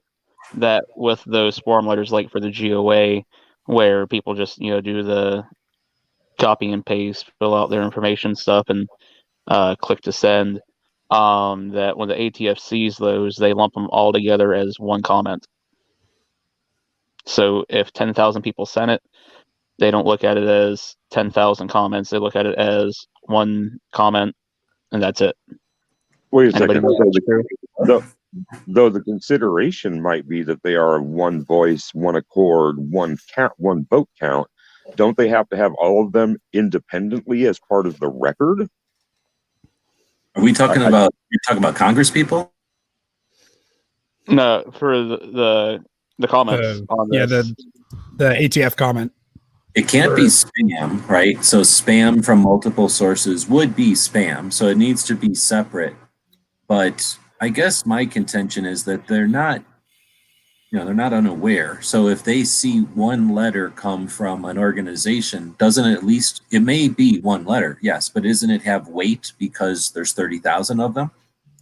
that with those form letters, like for the GOA, where people just do the copy and paste, fill out their information stuff, and click to send. That when the ATF sees those, they lump them all together as one comment. So if 10,000 people sent it, they don't look at it as 10,000 comments. They look at it as one comment, and that's it. Wait a second. Though the consideration might be that they are one voice, one accord, one count, one vote count, don't they have to have all of them independently as part of the record? Are we talking about? You're talking about Congress people? No, for the comments on this. Yeah, the ATF comment. It can't be spam, right? So spam from multiple sources would be spam. So it needs to be separate. But I guess my contention is that they're not unaware. So if they see one letter come from an organization, it may be one letter, yes, but doesn't it have weight because there's 30,000 of them?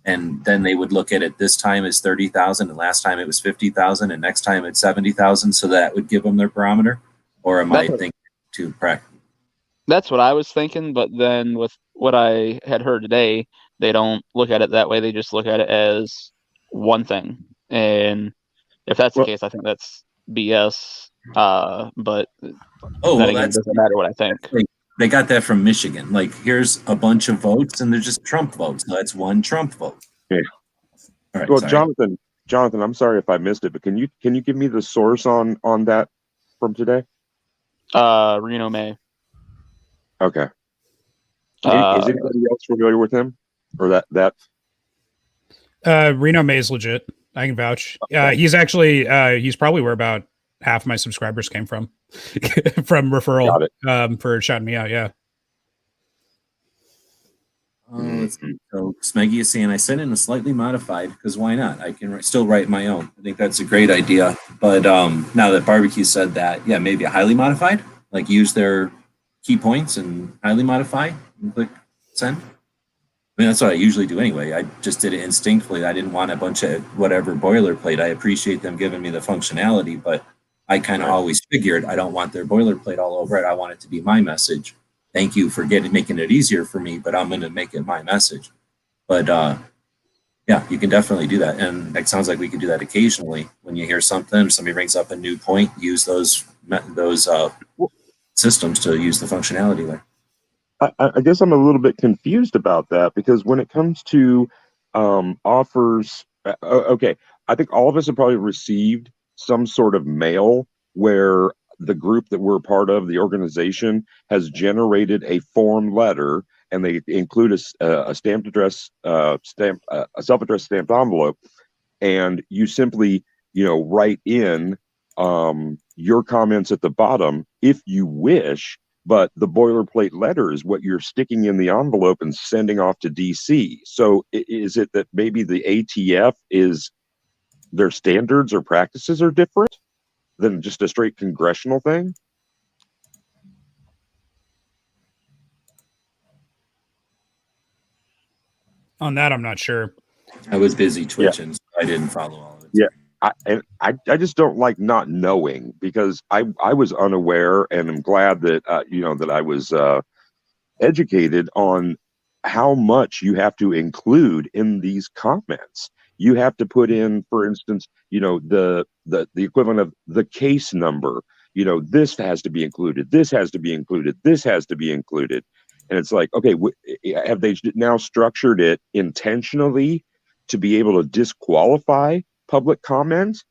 And then they would look at it this time as 30,000, and last time it was 50,000, and next time it's 70,000. So that would give them their barometer. Or am I thinking too practical? That's what I was thinking, but then with what I had heard today, they don't look at it that way. They just look at it as one thing. And if that's the case, I think that's BS. But then again, it doesn't matter what I think. They got that from Michigan. Like, here's a bunch of votes, and they're just Trump votes. So that's one Trump vote. Yeah. All right, well, sorry. Jonathan, I'm sorry if I missed it, but can you give me the source on that from today? Reno May. Okay. Is anybody else familiar with him or that? Reno May is legit. I can vouch. He's actually he's probably where about half my subscribers came from from referral for shouting me out. Yeah. Let's see. So Smeggy is saying I sent in a slightly modified because why not? I can still write my own. I think that's a great idea. But now that Barbecue said that, yeah, maybe a highly modified, like use their key points and highly modify and click send. I mean, that's what I usually do anyway. I just did it instinctively. I didn't want a bunch of whatever boilerplate. I appreciate them giving me the functionality, but I kind of always figured I don't want their boilerplate all over it. I want it to be my message. Thank you for making it easier for me, but I'm going to make it my message. But yeah, you can definitely do that. And it sounds like we can do that occasionally. When you hear something, somebody brings up a new point, use those systems to use the functionality there. I guess I'm a little bit confused about that because when it comes to offers, okay, I think all of us have probably received some sort of mail where the group that we're part of, the organization, has generated a form letter, and they include a stamped address, a self-addressed stamped envelope, and you simply, write in your comments at the bottom if you wish, but the boilerplate letter is what you're sticking in the envelope and sending off to DC. So is it that maybe the ATF is, their standards or practices are different than just a straight congressional thing? On that, I'm not sure. I was busy twitching, so I didn't follow all of it. Yeah. I just don't like not knowing, because I was unaware, and I'm glad that that I was educated on how much you have to include in these comments. You have to put in, for instance, the equivalent of the case number. This has to be included. This has to be included. This has to be included. And it's like, okay, have they now structured it intentionally to be able to disqualify public comment?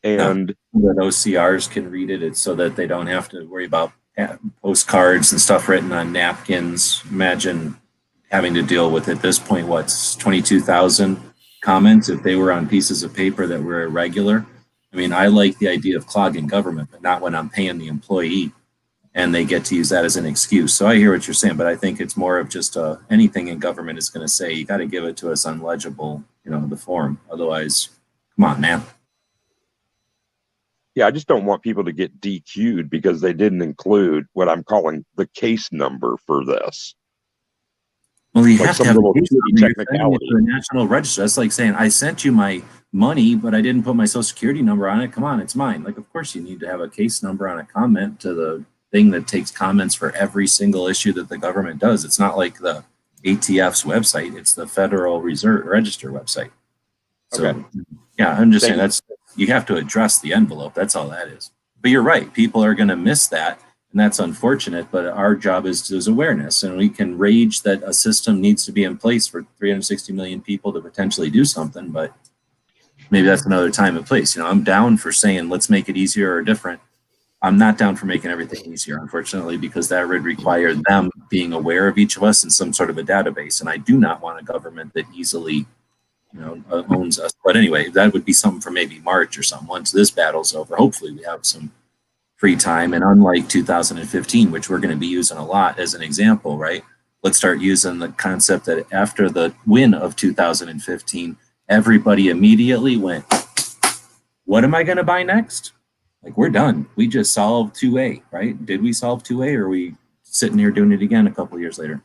And that OCRs can read it, it's so that they don't have to worry about postcards and stuff written on napkins. Imagine having to deal with, at this point, what's 22,000 comments if they were on pieces of paper that were irregular. I mean, I like the idea of clogging government, but not when I'm paying the employee and they get to use that as an excuse. So I hear what you're saying, but I think it's more of just anything in government is going to say, you got to give it to us unlegible, the form. Otherwise, come on, man. Yeah, I just don't want people to get DQ'd because they didn't include what I'm calling the case number for this. Well, you Like have some to have a little case number. You're technicality. sending it to the National Register. That's like saying, I sent you my money, but I didn't put my social security number on it. Come on, it's mine. Like, of course you need to have a case number on a comment to the thing that takes comments for every single issue that the government does. It's not like the ATF's website. It's the Federal Reserve Register website. So, Okay. yeah, I'm just Thank saying you have to address the envelope. That's all that is. But you're right. People are going to miss that. And that's unfortunate, but our job is awareness, and we can rage that a system needs to be in place for 360 million people to potentially do something, but maybe that's another time and place. I'm down for saying, let's make it easier or different. I'm not down for making everything easier, unfortunately, because that would require them being aware of each of us in some sort of a database. And I do not want a government that easily, owns us. But anyway, that would be something for maybe March or something. Once this battle's over, hopefully we have some free time. And unlike 2015, which we're going to be using a lot as an example, right? Let's start using the concept that after the win of 2015, everybody immediately went, what am I going to buy next? Like, we're done. We just solved 2A, right? Did we solve 2A, or are we sitting here doing it again a couple of years later?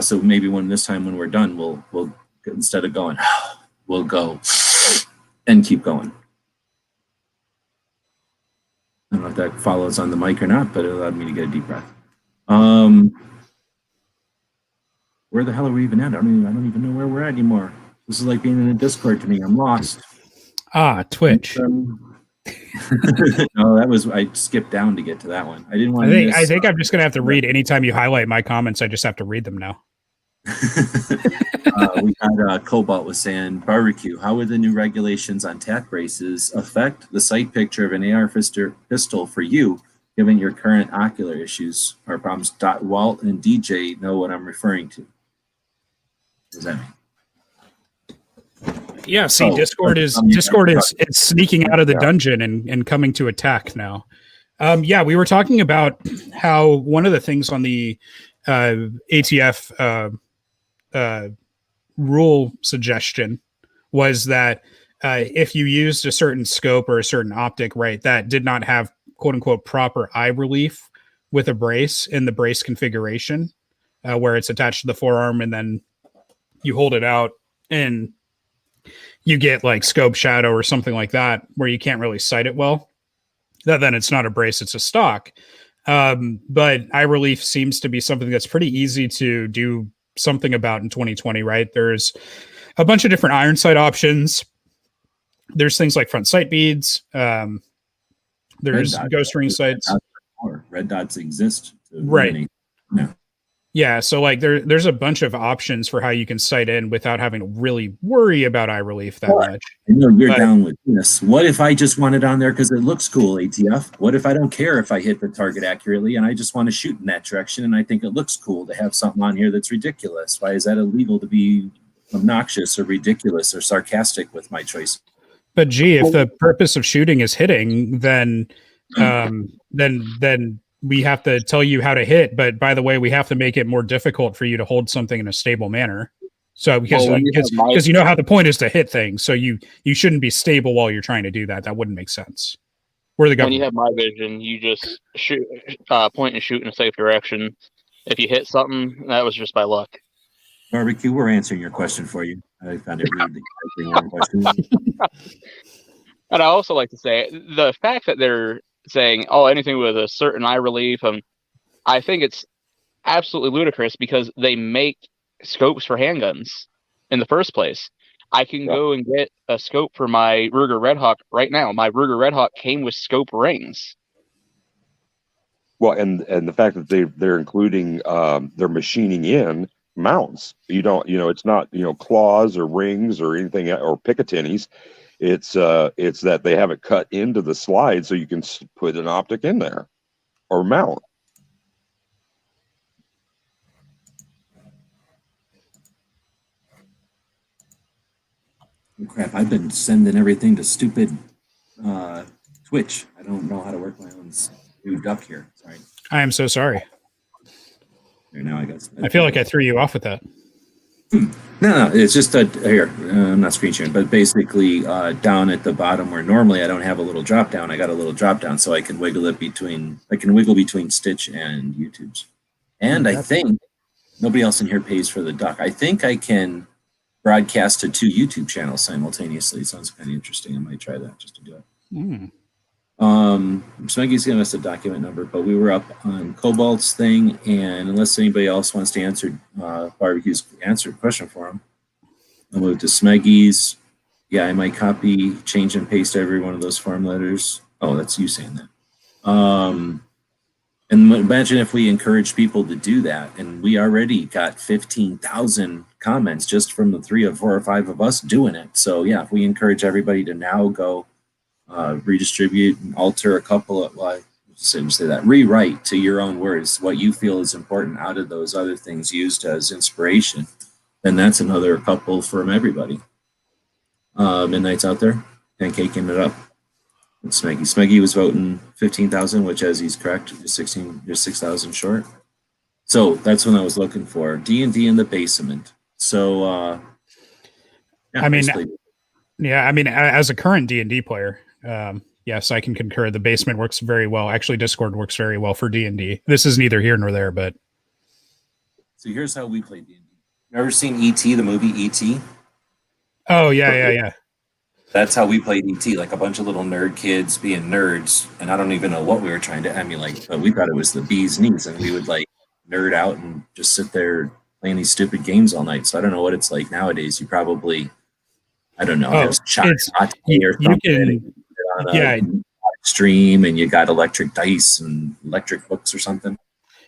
So maybe this time when we're done, we'll instead of going, we'll go and keep going. I don't know if that follows on the mic or not, but it allowed me to get a deep breath. Where the hell are we even at? I don't even know where we're at anymore. This is like being in a Discord to me. I'm lost. Twitch. No, I skipped down to get to that one. I didn't want to. I think I'm just gonna have to read anytime you highlight my comments. I just have to read them now. We had Cobalt was saying, barbecue, how would the new regulations on tack braces affect the sight picture of an AR pistol for you, given your current ocular issues or problems? Walt and DJ know what I'm referring to. What does that mean? Yeah, see, Discord is sneaking out of the dungeon and coming to attack now. We were talking about how one of the things on the ATF rule suggestion was that if you used a certain scope or a certain optic, right, that did not have quote unquote proper eye relief with a brace in the brace configuration, where it's attached to the forearm and then you hold it out and you get like scope shadow or something like that, where you can't really sight it well, then it's not a brace, it's a stock. But eye relief seems to be something that's pretty easy to do something about in 2020, right? There's a bunch of different iron sight options. There's things like front sight beads. There's ghost ring sights. Red dots exist. Right. Yeah. Yeah, so like there's a bunch of options for how you can sight in without having to really worry about eye relief that Well, much. I know you're But- down with this. What if I just want it on there because it looks cool, ATF? What if I don't care if I hit the target accurately and I just want to shoot in that direction and I think it looks cool to have something on here that's ridiculous? Why is that illegal to be obnoxious or ridiculous or sarcastic with my choice? But gee, if the purpose of shooting is hitting, then we have to tell you how to hit. But by the way, we have to make it more difficult for you to hold something in a stable manner. So because Well, when you have my- you know how the point is to hit things, so you shouldn't be stable while you're trying to do that. That wouldn't make sense. We're the When you government. have my vision, you just shoot, point and shoot in a safe direction. If you hit something, that was just by luck. Barbecue, we're answering your question for you. I found it rude that you answered your question. And I also like to say the fact that they're saying, "Oh, anything with a certain eye relief," I think it's absolutely ludicrous because they make scopes for handguns in the first place. I can go and get a scope for my Ruger Redhawk right now. My Ruger Redhawk came with scope rings. Well, and the fact that they're including they're machining in mounts. You don't, it's not, claws or rings or anything or Picatinnies. It's that they have it cut into the slide so you can put an optic in there or mount. Crap, I've been sending everything to stupid Twitch. I don't know how to work my own new duck here. Sorry. I am so sorry. Here, now I guess. I feel like I threw you off with that. No, it's just here. I'm not screen sharing, but basically down at the bottom where normally I don't have a little drop down, I got a little drop down so I can wiggle it between. I can wiggle between Stitch and YouTube's. And I think nobody else in here pays for the duck. I think I can broadcast to 2 YouTube channels simultaneously. It sounds kind of interesting. I might try that just to do it. Smeggy's giving us a document number, but we were up on Cobalt's thing, and unless anybody else wants to answer Barbecue's question for him, I'll move to Smeggy's. Yeah, I might copy, change, and paste every one of those form letters. Oh, that's you saying that. And imagine if we encourage people to do that, and we already got 15,000 comments just from the 3 or 4 or 5 of us doing it. So yeah, if we encourage everybody to now go redistribute and alter a couple of, rewrite to your own words what you feel is important out of those other things used as inspiration, then that's another couple from everybody. Midnight's out there, pancaking it up. And Smeggy was voting 15,000, which, as he's correct, is 6,000 short. So that's what I was looking for. D&D in the basement. So, I mean, as a current D&D player, yes, I can concur. The basement works very well. Actually, Discord works very well for D&D. This is neither here nor there, but. So here's how we play D&D. You ever seen E.T., the movie E.T.? Oh, yeah. That's how we played E.T., like a bunch of little nerd kids being nerds. And I don't even know what we were trying to emulate, but we thought it was the bee's knees. And we would like nerd out and just sit there playing these stupid games all night. So I don't know what it's like nowadays. You probably, I don't know, have latte or something. Stream, and you got electric dice and electric books or something.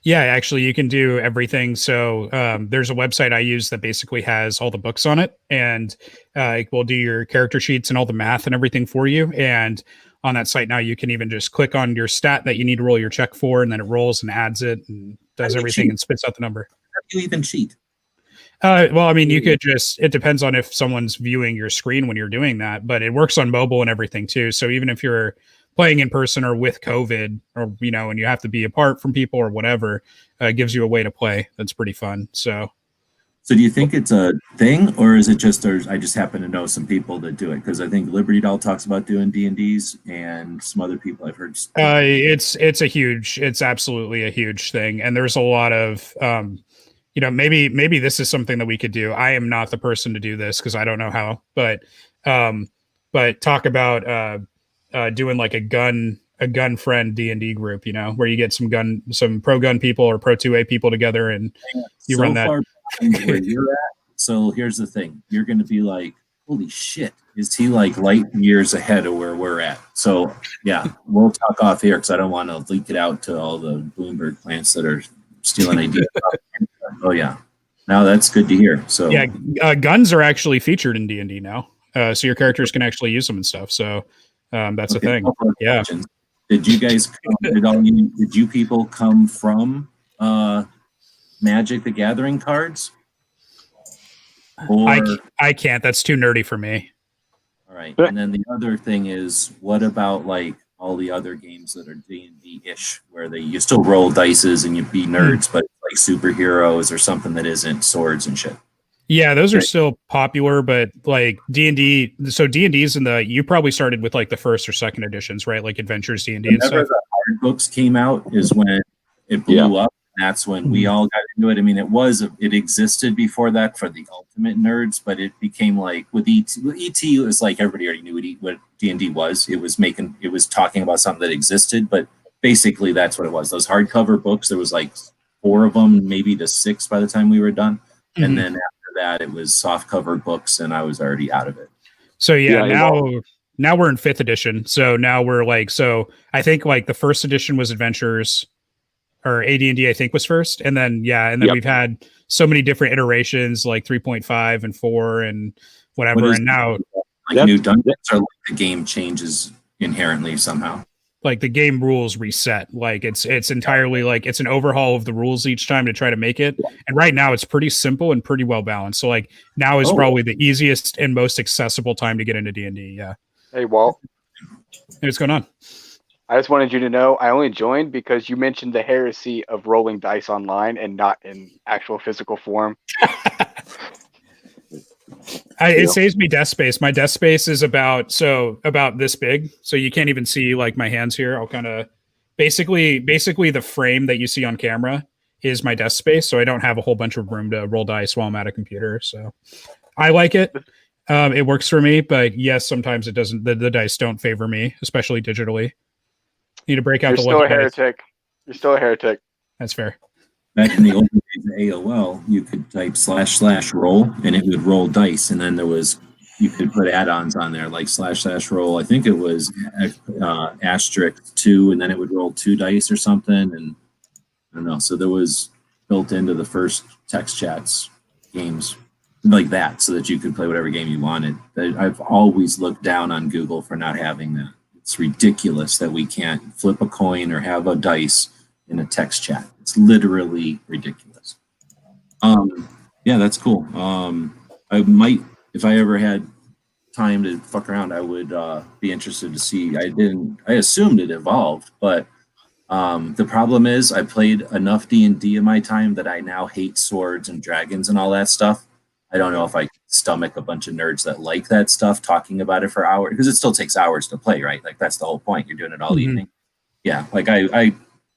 Yeah, actually, you can do everything. So there's a website I use that basically has all the books on it, and it will do your character sheets and all the math and everything for you. And on that site now, you can even just click on your stat that you need to roll your check for, and then it rolls and adds it and does everything and spits out the number. How do you even cheat? Well, I mean, you could just, it depends on if someone's viewing your screen when you're doing that, but it works on mobile and everything too. So even if you're playing in person or with COVID or, and you have to be apart from people or whatever, it gives you a way to play. That's pretty fun. So do you think it's a thing, or is it just, I just happen to know some people that do it? Because I think Liberty Doll talks about doing D&Ds and some other people I've heard. It's absolutely a huge thing. And there's a lot of, maybe this is something that we could do. I am not the person to do this because I don't know how, but talk about doing like a gun friend D&D group, where you get some pro gun people or pro 2A people together and you run that. Where you're at. So here's the thing. You're going to be like, holy shit, is he like light years ahead of where we're at? So yeah, we'll talk off here because I don't want to leak it out to all the Bloomberg plants that are stealing ideas. Oh yeah, now that's good to hear. So Yeah, guns are actually featured in D&D now, so your characters can actually use them and stuff. So that's a thing. Yeah. Questions. Did you guys? Did you people come from Magic the Gathering cards? Or I can't. That's too nerdy for me. all right. And then the other thing is, what about like all the other games that are D&D-ish, where you still roll dices and you be nerds, but like superheroes or something that isn't swords and shit? Yeah, those are still popular, but like D&D. So D&D's you probably started with like the first or second editions, right? Like Adventures D&D and Whenever stuff. the hard books came out is when it blew up. That's when we all got into it. I mean, it existed before that for the ultimate nerds, but it became like with ET. It was like everybody already knew what D&D was. It was talking about something that existed, but basically that's what it was. Those hardcover books, there was like 4 of them, maybe to 6 by the time we were done. Mm-hmm. And then after that, it was soft cover books, and I was already out of it. So now we're in 5th edition. So now we're like, I think like the first edition was Adventures. Or AD&D, I think, was first, and then we've had so many different iterations, like 3.5 and 4 and whatever, and now like new dungeons, or like the game changes inherently somehow. Like the game rules reset, like it's entirely like it's an overhaul of the rules each time to try to make it. And right now it's pretty simple and pretty well balanced. So like now is probably the easiest and most accessible time to get into D&D. Yeah. Hey, Walt. Hey, what's going on? I just wanted you to know I only joined because you mentioned the heresy of rolling dice online and not in actual physical form. It saves me desk space. My desk space is about this big, so you can't even see like my hands here. I'll kind of basically the frame that you see on camera is my desk space, so I don't have a whole bunch of room to roll dice while I'm at a computer. So I like it. It works for me, but yes, sometimes it doesn't. The dice don't favor me, especially digitally. Need to break out the. You're still a heretic. You're still a heretic. That's fair. Back in the old days of AOL, you could type / roll, and it would roll dice, and then you could put add-ons on there like / roll. I think it was asterisk 2, and then it would roll 2 dice or something, and I don't know. So there was built into the first text chats games like that, so that you could play whatever game you wanted. I've always looked down on Google for not having that. It's ridiculous that we can't flip a coin or have a dice in a text chat. It's literally ridiculous. Yeah, that's cool. I might, if I ever had time to fuck around, I would be interested to see. I assumed it evolved, but the problem is I played enough D&D in my time that I now hate swords and dragons and all that stuff. I don't know if I can stomach a bunch of nerds that like that stuff talking about it for hours, because it still takes hours to play, right? Like that's the whole point. You're doing it all evening. Yeah, like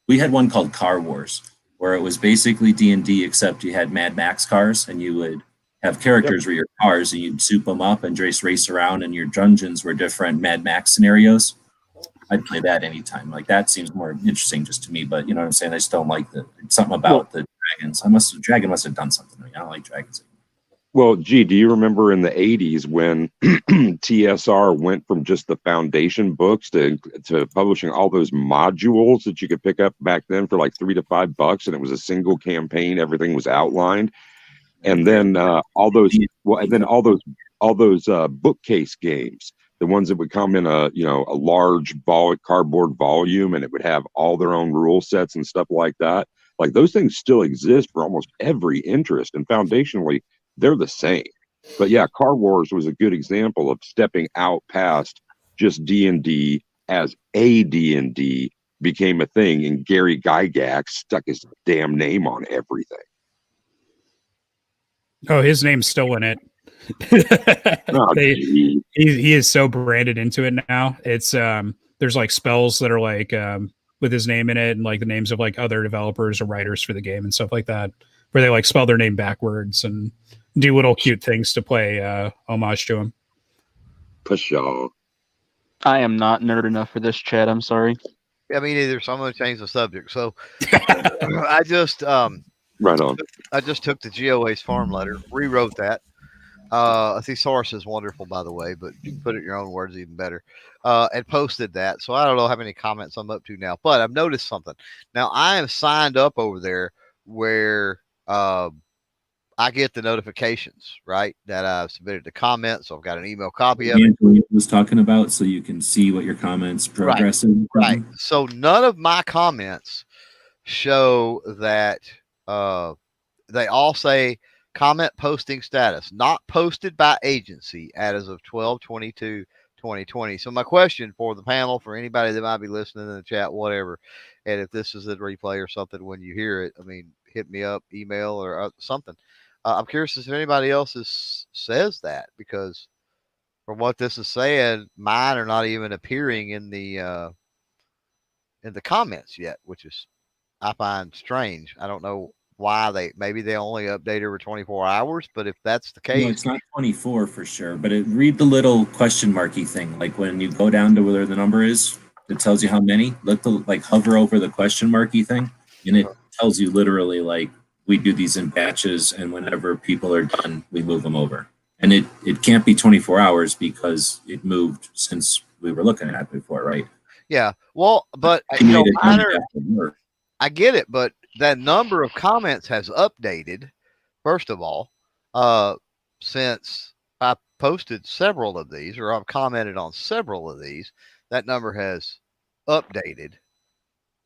we had one called Car Wars, where it was basically D&D, except you had Mad Max cars, and you would have characters where your cars, and you'd soup them up and race around, and your dungeons were different Mad Max scenarios. I'd play that anytime. Like that seems more interesting just to me, but you know what I'm saying? I just don't like something about the dragons. Dragon must have done something to me. I don't like dragons anymore. Well, gee, do you remember in the 80s when TSR went from just the foundation books to publishing all those modules that you could pick up back then for like $3 to $5, and it was a single campaign, everything was outlined, and then all those bookcase games, the ones that would come in a large cardboard volume, and it would have all their own rule sets and stuff like that. Like those things still exist for almost every interest, and foundationally they're the same. But yeah, Car Wars was a good example of stepping out past just D&D as a D&D became a thing, and Gary Gygax stuck his damn name on everything. Oh, his name's still in it. He is so branded into it now. It's there's like spells that are like with his name in it, and like the names of like other developers or writers for the game and stuff like that, where they like spell their name backwards and do little cute things to play homage to him. Pshaw. I am not nerd enough for this chat. I'm sorry. Yeah, me neither. So I'm going to change the subject. So I just right on. I just took the GOA's farm letter, rewrote that. A thesaurus is wonderful, by the way, but you can put it in your own words even better. And posted that. So I don't know how many comments I'm up to now, but I've noticed something. Now I am signed up over there where I get the notifications, right, that I've submitted the comments. So I've got an email copy of it. Anthony was talking about, so you can see what your comments progress is. Right. So none of my comments show that they all say comment posting status, not posted by agency as of 12/22/2020. So my question for the panel, for anybody that might be listening in the chat, whatever, and if this is a replay or something when you hear it, I mean, hit me up, email or something. I'm curious if anybody else says that, because from what this is saying, mine are not even appearing in the comments yet, which is I find strange. I don't know why maybe they only update every 24 hours, but if that's the case, No, it's not 24 for sure, but read the little question marky thing. Like when you go down to where the number is, it tells you how many. Hover over the question marky thing, and it tells you literally like we do these in batches, and whenever people are done, we move them over. And it can't be 24 hours because it moved since we were looking at it before, right? Yeah. Well, but I get it, but that number of comments has updated, first of all, since I posted several of these, or I've commented on several of these. That number has updated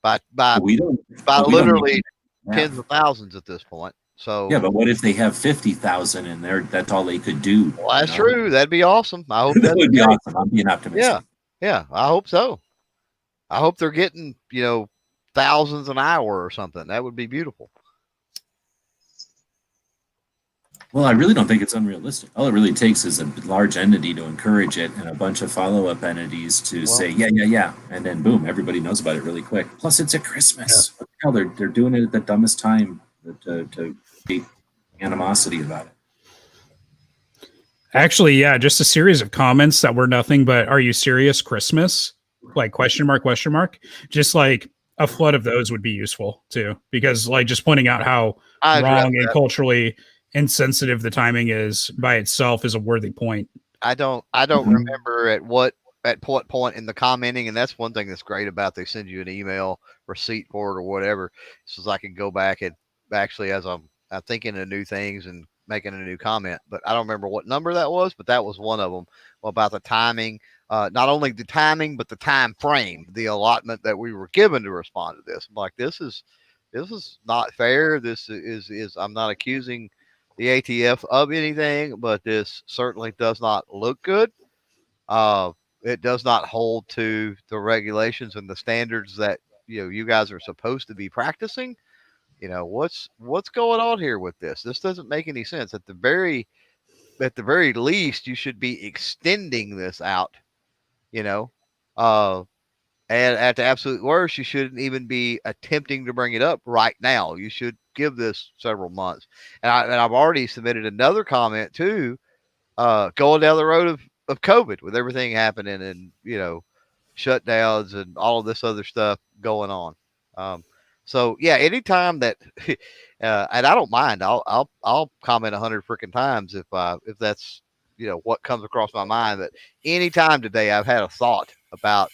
by literally tens of thousands at this point. So yeah, but what if they have 50,000 in there? That's all they could do. Well, that's true. That'd be awesome. I hope that would be awesome. I'm being optimistic. Yeah, I hope so. I hope they're getting thousands an hour or something. That would be beautiful. Well, I really don't think it's unrealistic. All it really takes is a large entity to encourage it and a bunch of follow-up entities to say, yeah. And then boom, everybody knows about it really quick. Plus, it's at Christmas. Yeah. Hell, they're doing it at the dumbest time to be animosity about it. Actually, yeah, just a series of comments that were nothing but, are you serious, Christmas? Like, question mark. Just like a flood of those would be useful too, because like just pointing out how wrong and culturally insensitive the timing is by itself is a worthy point. I don't remember at what point in the commenting, and that's one thing that's great about they send you an email receipt for it or whatever, so I can go back and actually as I'm thinking of new things and making a new comment. But I don't remember what number that was, but that was one of them about the timing. Not only the timing, but the time frame, the allotment that we were given to respond to this. I'm like, this is not fair. This is I'm not accusing the ATF of anything, but this certainly does not look good. It does not hold to the regulations and the standards that you guys are supposed to be practicing. What's going on here with this? This doesn't make any sense. At the very least, you should be extending this out. And at the absolute worst, you shouldn't even be attempting to bring it up right now. You should give this several months. And I've already submitted another comment too, going down the road of COVID with everything happening and, shutdowns and all of this other stuff going on. So yeah, anytime that, and I don't mind, I'll comment 100 freaking times if that's, what comes across my mind. But anytime today I've had a thought about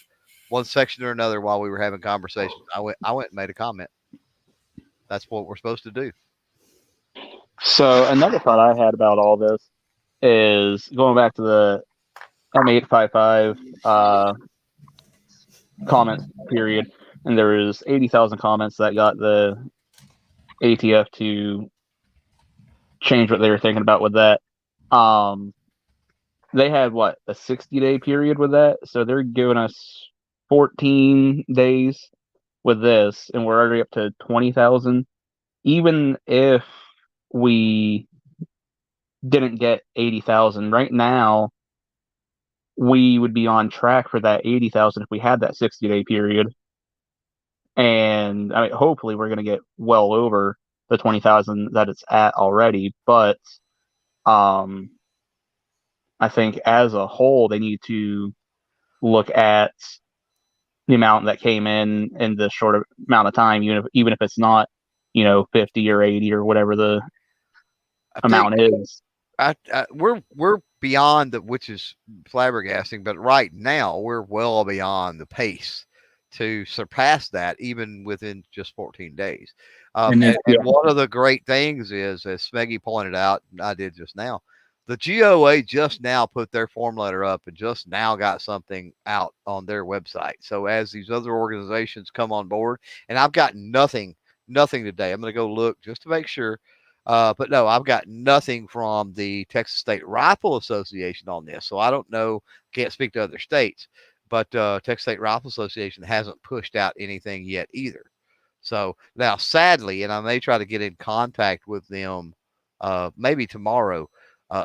one section or another while we were having conversations, I went and made a comment. That's what we're supposed to do. So another thought I had about all this is going back to the M855 comment period, and there was 80,000 comments that got the ATF to change what they were thinking about with that. They had a 60-day period with that, so they're giving us 14 days with this, and we're already up to 20,000. Even if we didn't get 80,000 right now, we would be on track for that 80,000 if we had that 60-day period. And I mean, hopefully we're going to get well over the 20,000 that it's at already. But I think as a whole, they need to look at the amount that came in the short amount of time, even if it's not, 50 or 80 or whatever the amount is. We're beyond which is flabbergasting, but right now we're well beyond the pace to surpass that even within just 14 days. And And, it- and one of the great things is, as Smeggy pointed out, and I did just now, the GOA just now put their form letter up and just now got something out on their website. So as these other organizations come on board, and I've got nothing today. I'm going to go look just to make sure. But no, I've got nothing from the Texas State Rifle Association on this. So I don't know, can't speak to other states, but Texas State Rifle Association hasn't pushed out anything yet either. So now, sadly, and I may try to get in contact with them maybe tomorrow.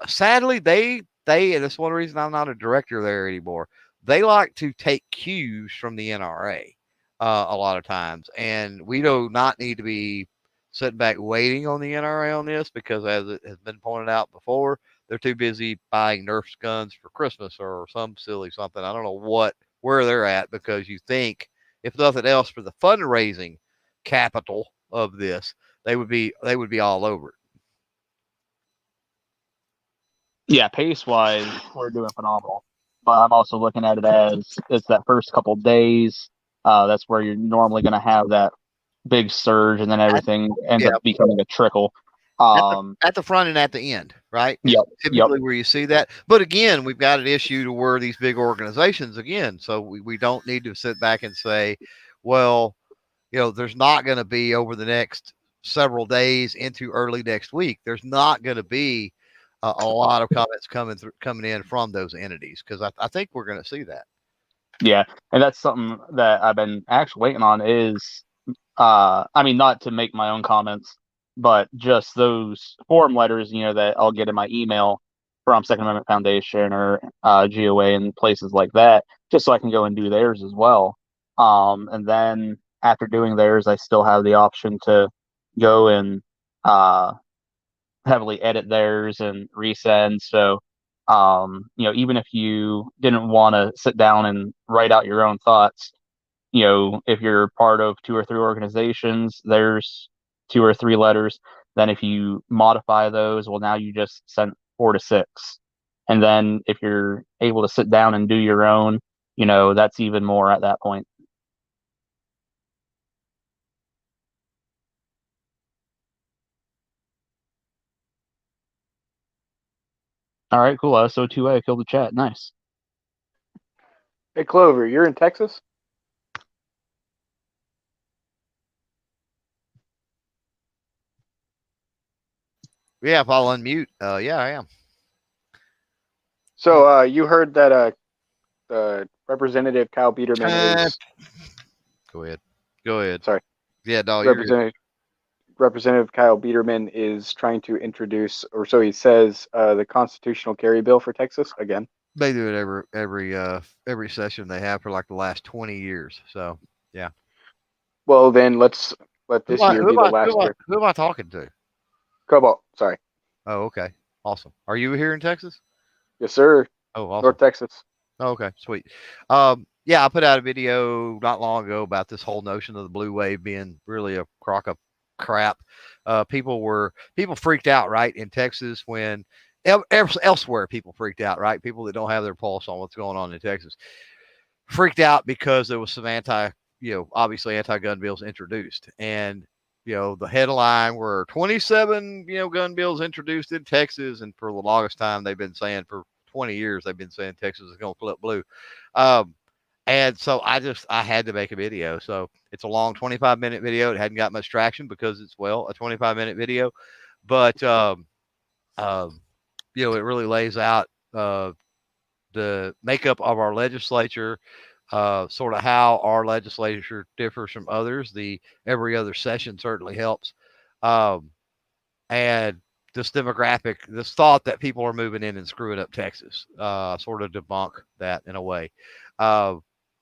Sadly, they and that's one reason I'm not a director there anymore. They like to take cues from the NRA a lot of times, and we do not need to be sitting back waiting on the NRA on this because, as it has been pointed out before, they're too busy buying Nerf's guns for Christmas or some silly something. I don't know where they're at, because you think, if nothing else, for the fundraising capital of this, they would be all over it. Yeah, pace wise, we're doing phenomenal. But I'm also looking at it as it's that first couple days. That's where you're normally going to have that big surge, and then everything ends yeah. up becoming a trickle. At the front and at the end, right? Yep. Typically where you see that. But again, we've got an issue to where these big organizations, again, so we don't need to sit back and say, well, there's not going to be, over the next several days into early next week, there's not going to be a lot of comments coming in from those entities, because I think we're going to see that. Yeah, and that's something that I've been actually waiting on is, I mean, not to make my own comments, but just those form letters, that I'll get in my email from Second Amendment Foundation or GOA and places like that, just so I can go and do theirs as well. And then after doing theirs, I still have the option to go and heavily edit theirs and resend. So, even if you didn't want to sit down and write out your own thoughts, if you're part of 2 or 3 organizations, there's 2 or 3 letters. Then if you modify those, well, now you just sent 4 to 6. And then if you're able to sit down and do your own, that's even more at that point. All right, cool. So 2A, I killed the chat. Nice. Hey, Clover, you're in Texas? Yeah, if I'll unmute. Yeah, I am. So you heard that Representative Kyle Biederman is. Go ahead. Sorry. Yeah, no, Representative Kyle Biederman is trying to introduce, or so he says, the constitutional carry bill for Texas again. They do it every session they have for like the last 20 years. So yeah. Well, then let this year be the last year. Who am I talking to? Cobalt. Sorry. Oh, okay. Awesome. Are you here in Texas? Yes, sir. Oh, awesome. North Texas. Oh, okay, sweet. Yeah, I put out a video not long ago about this whole notion of the blue wave being really a crock of crap. People freaked out, right, in Texas, when elsewhere people freaked out, right? People that don't have their pulse on what's going on in Texas freaked out because there was some obviously anti-gun bills introduced, and the headline were 27 gun bills introduced in Texas, and for the longest time they've been saying, for 20 years they've been saying Texas is going to flip blue. And so I had to make a video. So it's a long 25-minute video. It hadn't got much traction because it's, well, a 25-minute video, but it really lays out the makeup of our legislature, sort of how our legislature differs from others. The every other session certainly helps. And this demographic, this thought that people are moving in and screwing up Texas, sort of debunk that in a way.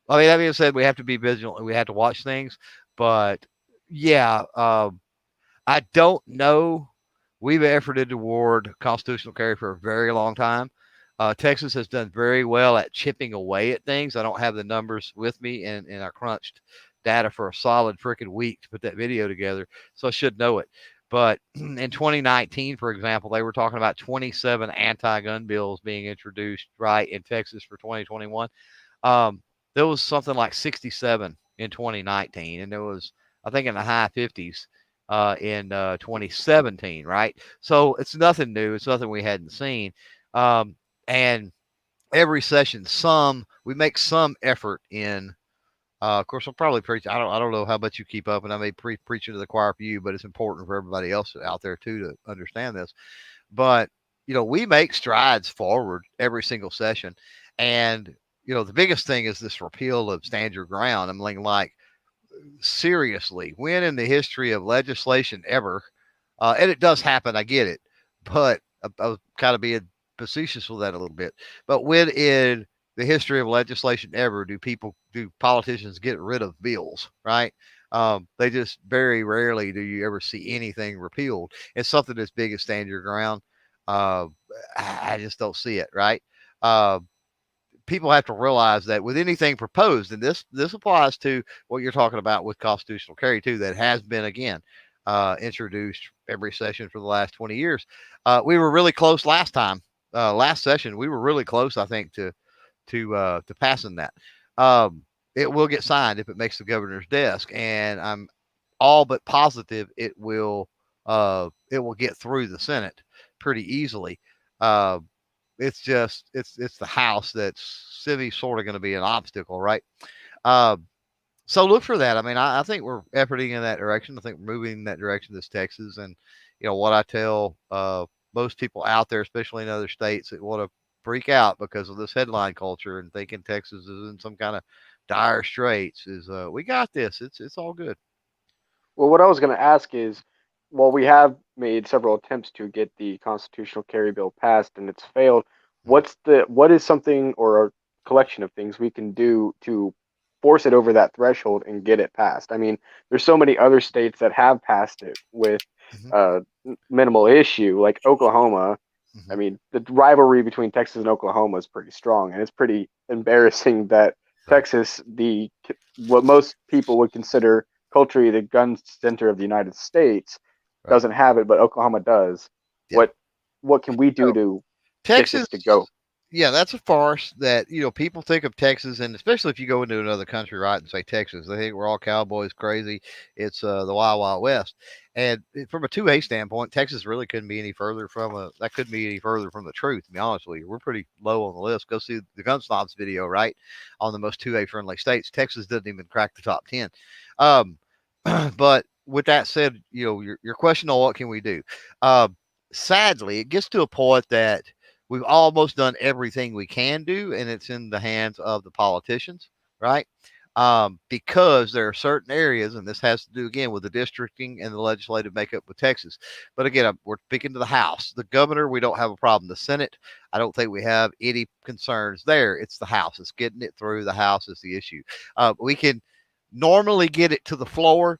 I mean, that being said, we have to be vigilant. We have to watch things. But yeah, I don't know. We've efforted toward constitutional carry for a very long time. Texas has done very well at chipping away at things. I don't have the numbers with me, and I crunched data for a solid freaking week to put that video together, so I should know it. But in 2019, for example, they were talking about 27 anti-gun bills being introduced, right, in Texas for 2021. There was something like 67 in 2019, and there was, I think, in the high 50s in 2017, right? So it's nothing new. It's nothing we hadn't seen. And every session, we make some effort in. Of course, I'll probably preach. I don't know how much you keep up, and I may preaching to the choir for you, but it's important for everybody else out there too to understand this. But we make strides forward every single session, and the biggest thing is this repeal of stand your ground. I'm like seriously, when in the history of legislation ever, and it does happen, I get it, but I was kind of being facetious with that a little bit. But when in the history of legislation ever do politicians get rid of bills, right? They just very rarely do you ever see anything repealed. It's something as big as stand your ground. I just don't see it, right? People have to realize that with anything proposed, and this applies to what you're talking about with constitutional carry too, that has been again introduced every session for the last 20 years. We were really close last time. Last session, we were really close, I think, to passing that. It will get signed if it makes the governor's desk, and I'm all but positive it will get through the Senate pretty easily. It's just it's the House that's sort of going to be an obstacle, right? So look for that. I mean, I think we're efforting in that direction. I think we're moving in that direction. This Texas, and what I tell most people out there, especially in other states, that want to freak out because of this headline culture and thinking Texas is in some kind of dire straits, is we got this. It's all good. Well, what I was going to ask is, well, we have made several attempts to get the constitutional carry bill passed, and it's failed. What is something or a collection of things we can do to force it over that threshold and get it passed? I mean, there's so many other states that have passed it with minimal issue, like Oklahoma. I mean, the rivalry between Texas and Oklahoma is pretty strong, and it's pretty embarrassing that Texas, what most people would consider culturally the gun center of the United States, doesn't have it, but Oklahoma does. Yeah. What can we do to Texas get this to go? Yeah, that's a farce that, people think of Texas, and especially if you go into another country, right, and say Texas, they think we're all cowboys crazy. It's the Wild Wild West. And from a 2A standpoint, Texas really couldn't be any further from the truth, to be honest with you. We're pretty low on the list. Go see the Gun Snobs video, right, on the most 2A friendly states. Texas doesn't even crack the top 10. But with that said, your question on what can we do? Sadly, it gets to a point that we've almost done everything we can do, and it's in the hands of the politicians, right? Because there are certain areas, and this has to do again with the districting and the legislative makeup with Texas. But again, we're speaking to the House. The governor, we don't have a problem. The Senate, I don't think we have any concerns there. It's the House. It's getting it through. The House is the issue. We can normally get it to the floor,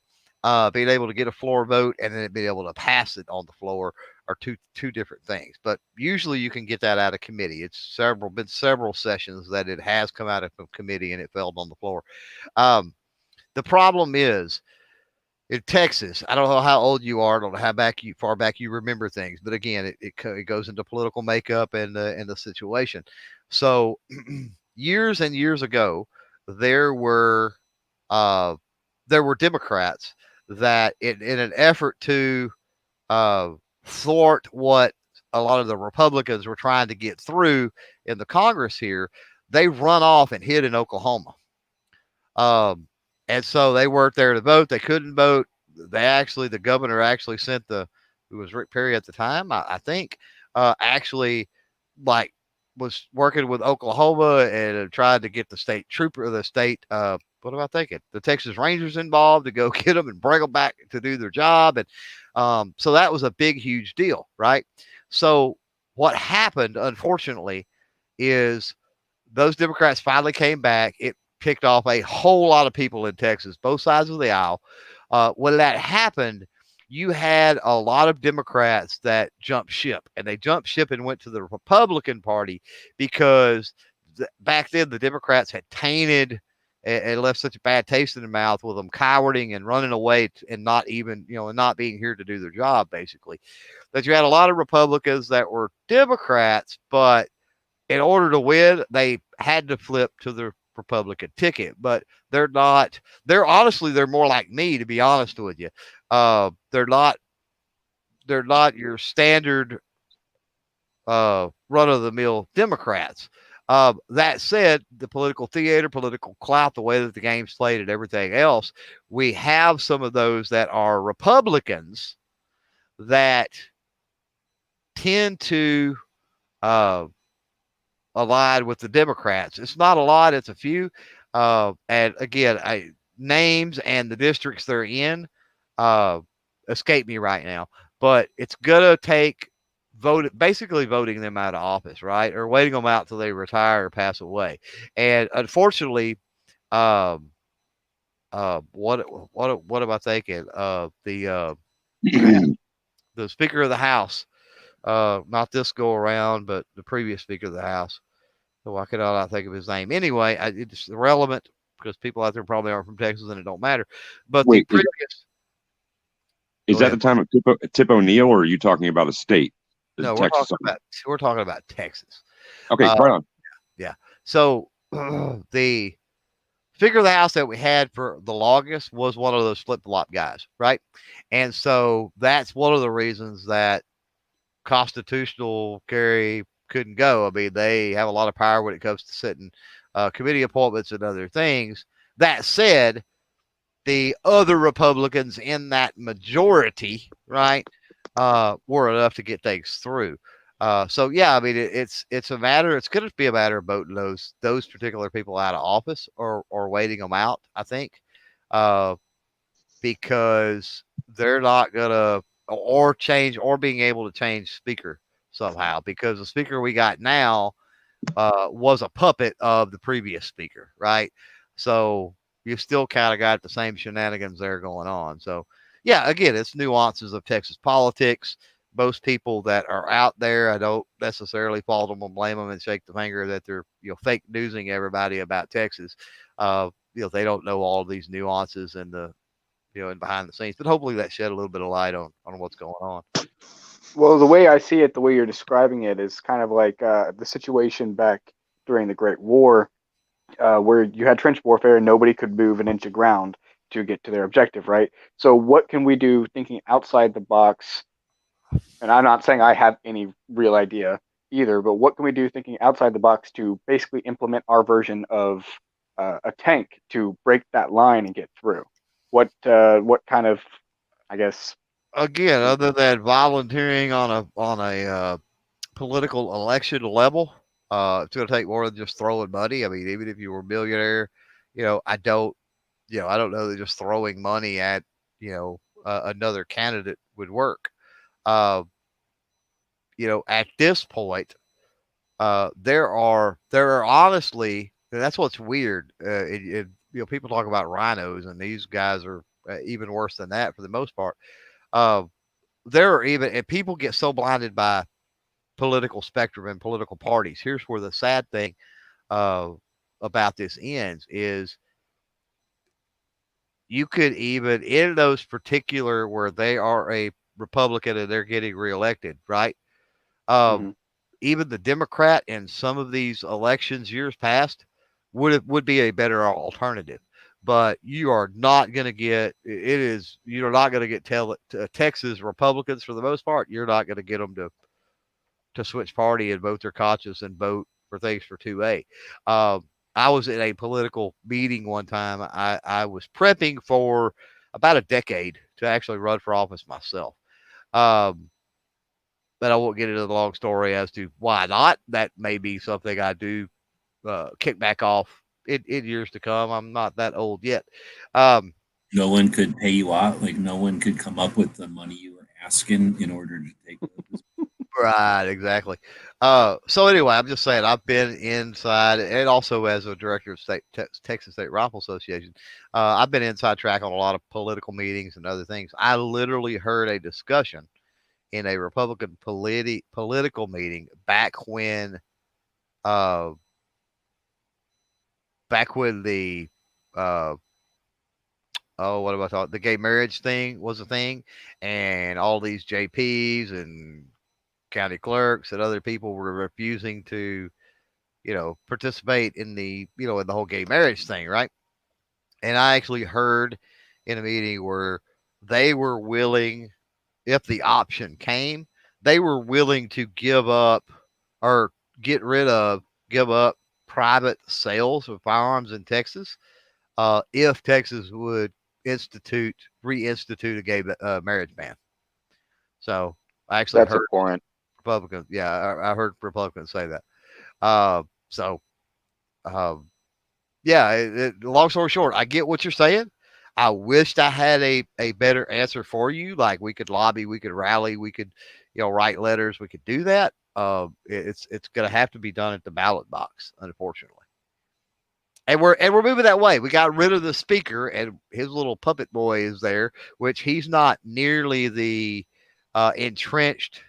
being able to get a floor vote and then being able to pass it on the floor are two different things. But usually you can get that out of committee. It's been several sessions that it has come out of committee and it fell on the floor. The problem is in Texas, I don't know how old you are, I don't know how far back you remember things, but again, it goes into political makeup and the situation. So years and years ago, there were Democrats that in an effort to thwart what a lot of the Republicans were trying to get through in the Congress here, they run off and hid in Oklahoma. And so they weren't there to vote. They couldn't vote. The governor actually sent who was Rick Perry at the time, I think, actually was working with Oklahoma and tried to get the state trooper, what am I thinking? The Texas Rangers involved to go get them and bring them back to do their job. And so that was a big, huge deal, right? So what happened, unfortunately, is those Democrats finally came back. It picked off a whole lot of people in Texas, both sides of the aisle. When that happened, you had a lot of Democrats that jumped ship, and they jumped ship and went to the Republican Party because back then the Democrats had tainted and left such a bad taste in their mouth with them cowarding and running away and not even, and not being here to do their job, basically. That you had a lot of Republicans that were Democrats, but in order to win, they had to flip to the Republican ticket, but they're not. They're honestly, they're more like me, to be honest with you. They're not your standard run of the mill Democrats. That said, the political theater, political clout, the way that the game's played, and everything else, we have some of those that are Republicans that tend to allied with the Democrats. It's not a lot, it's a few. And again, names and the districts they're in escape me right now. But it's going to take basically voting them out of office, right? Or waiting them out till they retire or pass away. And unfortunately, what am I thinking? The Speaker of the House, not this go around, but the previous Speaker of the House. So why could I not think of his name? Anyway, it's irrelevant because people out there probably aren't from Texas and it don't matter. But Wait, the previous. Is that the time of Tip O'Neill, or are you talking about a state? No, we're talking about Texas. Okay, right on. Yeah. So the Speaker of the House that we had for the longest was one of those flip-flop guys, right? And so that's one of the reasons that constitutional carry couldn't go. I mean, they have a lot of power when it comes to setting committee appointments and other things. That said, the other Republicans in that majority, right, were enough to get things through. So yeah, I mean, it's a matter. It's going to be a matter of voting those particular people out of office or waiting them out. I think, because they're not gonna or change or being able to change speaker somehow, because the speaker we got now was a puppet of the previous speaker, right? So you still kind of got the same shenanigans there going on. So yeah, again, it's nuances of Texas politics. Most people that are out there, I don't necessarily fault them and blame them and shake the finger that they're fake newsing everybody about Texas. They don't know all of these nuances and the and behind the scenes. But hopefully that shed a little bit of light on what's going on. Well, the way I see it, the way you're describing it, is kind of like the situation back during the Great War, where you had trench warfare and nobody could move an inch of ground to get to their objective, right? So what can we do thinking outside the box? And I'm not saying I have any real idea either, but what can we do thinking outside the box to basically implement our version of a tank to break that line and get through? What kind of, I guess, again, other than volunteering on a political election level, it's going to take more than just throwing money. I mean, even if you were a millionaire, I don't know that just throwing money at another candidate would work. At this point, there are honestly, and that's what's weird. People talk about rhinos, and these guys are even worse than that for the most part. There are and people get so blinded by political spectrum and political parties. Here's where the sad thing about this ends is you could even, in those particular where they are a Republican and they're getting reelected, right? Even the Democrat in some of these elections years past would be a better alternative. But you are not going to get you're not going to get Texas Republicans for the most part. You're not going to get them to switch party and vote their conscience and vote for things for 2A. I was in a political meeting one time. I was prepping for about a decade to actually run for office myself. But I won't get into the long story as to why not. That may be something I do kick back off in years to come. I'm not that old yet. No one could pay you out. Like, no one could come up with the money you were asking in order to take this. Right, exactly. So anyway, I'm just saying I've been inside, and also as a director of Texas State Rifle Association, I've been inside track on a lot of political meetings and other things. I literally heard a discussion in a Republican political meeting back when the what am I talking? The gay marriage thing was a thing, and all these JPs and county clerks and other people were refusing to, participate in the in the whole gay marriage thing, right? And I actually heard in a meeting where they were willing, if the option came, they were willing to give up or give up private sales of firearms in Texas if Texas would reinstitute a gay marriage ban. So I actually That's heard important. Republicans. Yeah, I heard Republicans say that. So, yeah. Long story short, I get what you're saying. I wished I had a better answer for you. Like we could lobby, we could rally, we could, write letters, we could do that. It's going to have to be done at the ballot box, unfortunately. And we're moving that way. We got rid of the speaker, and his little puppet boy is there, which he's not nearly the entrenched.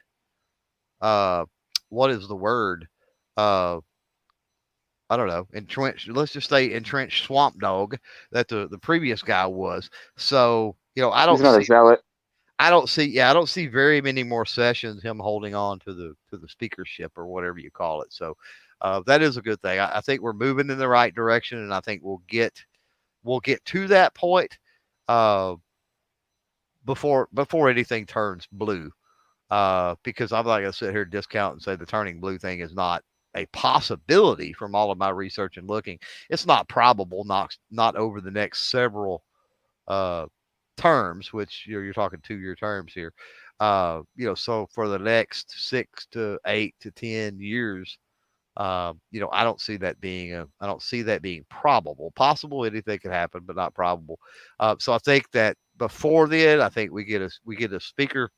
What is the word? I don't know, entrenched. Let's just say entrenched swamp dog that the previous guy was. So I He's not a zealot. I don't see very many more sessions him holding on to the speakership or whatever you call it. So that is a good thing. I think we're moving in the right direction, and I think we'll get to that point before anything turns blue. Because I'm not going to sit here and discount and say the turning blue thing is not a possibility from all of my research and looking. It's not probable, not over the next several terms, which you're talking 2-year terms here. So for the next 6 to 8 to 10 years, I don't see that being probable. Possible, anything could happen, but not probable. So I think that before then, I think we get a speaker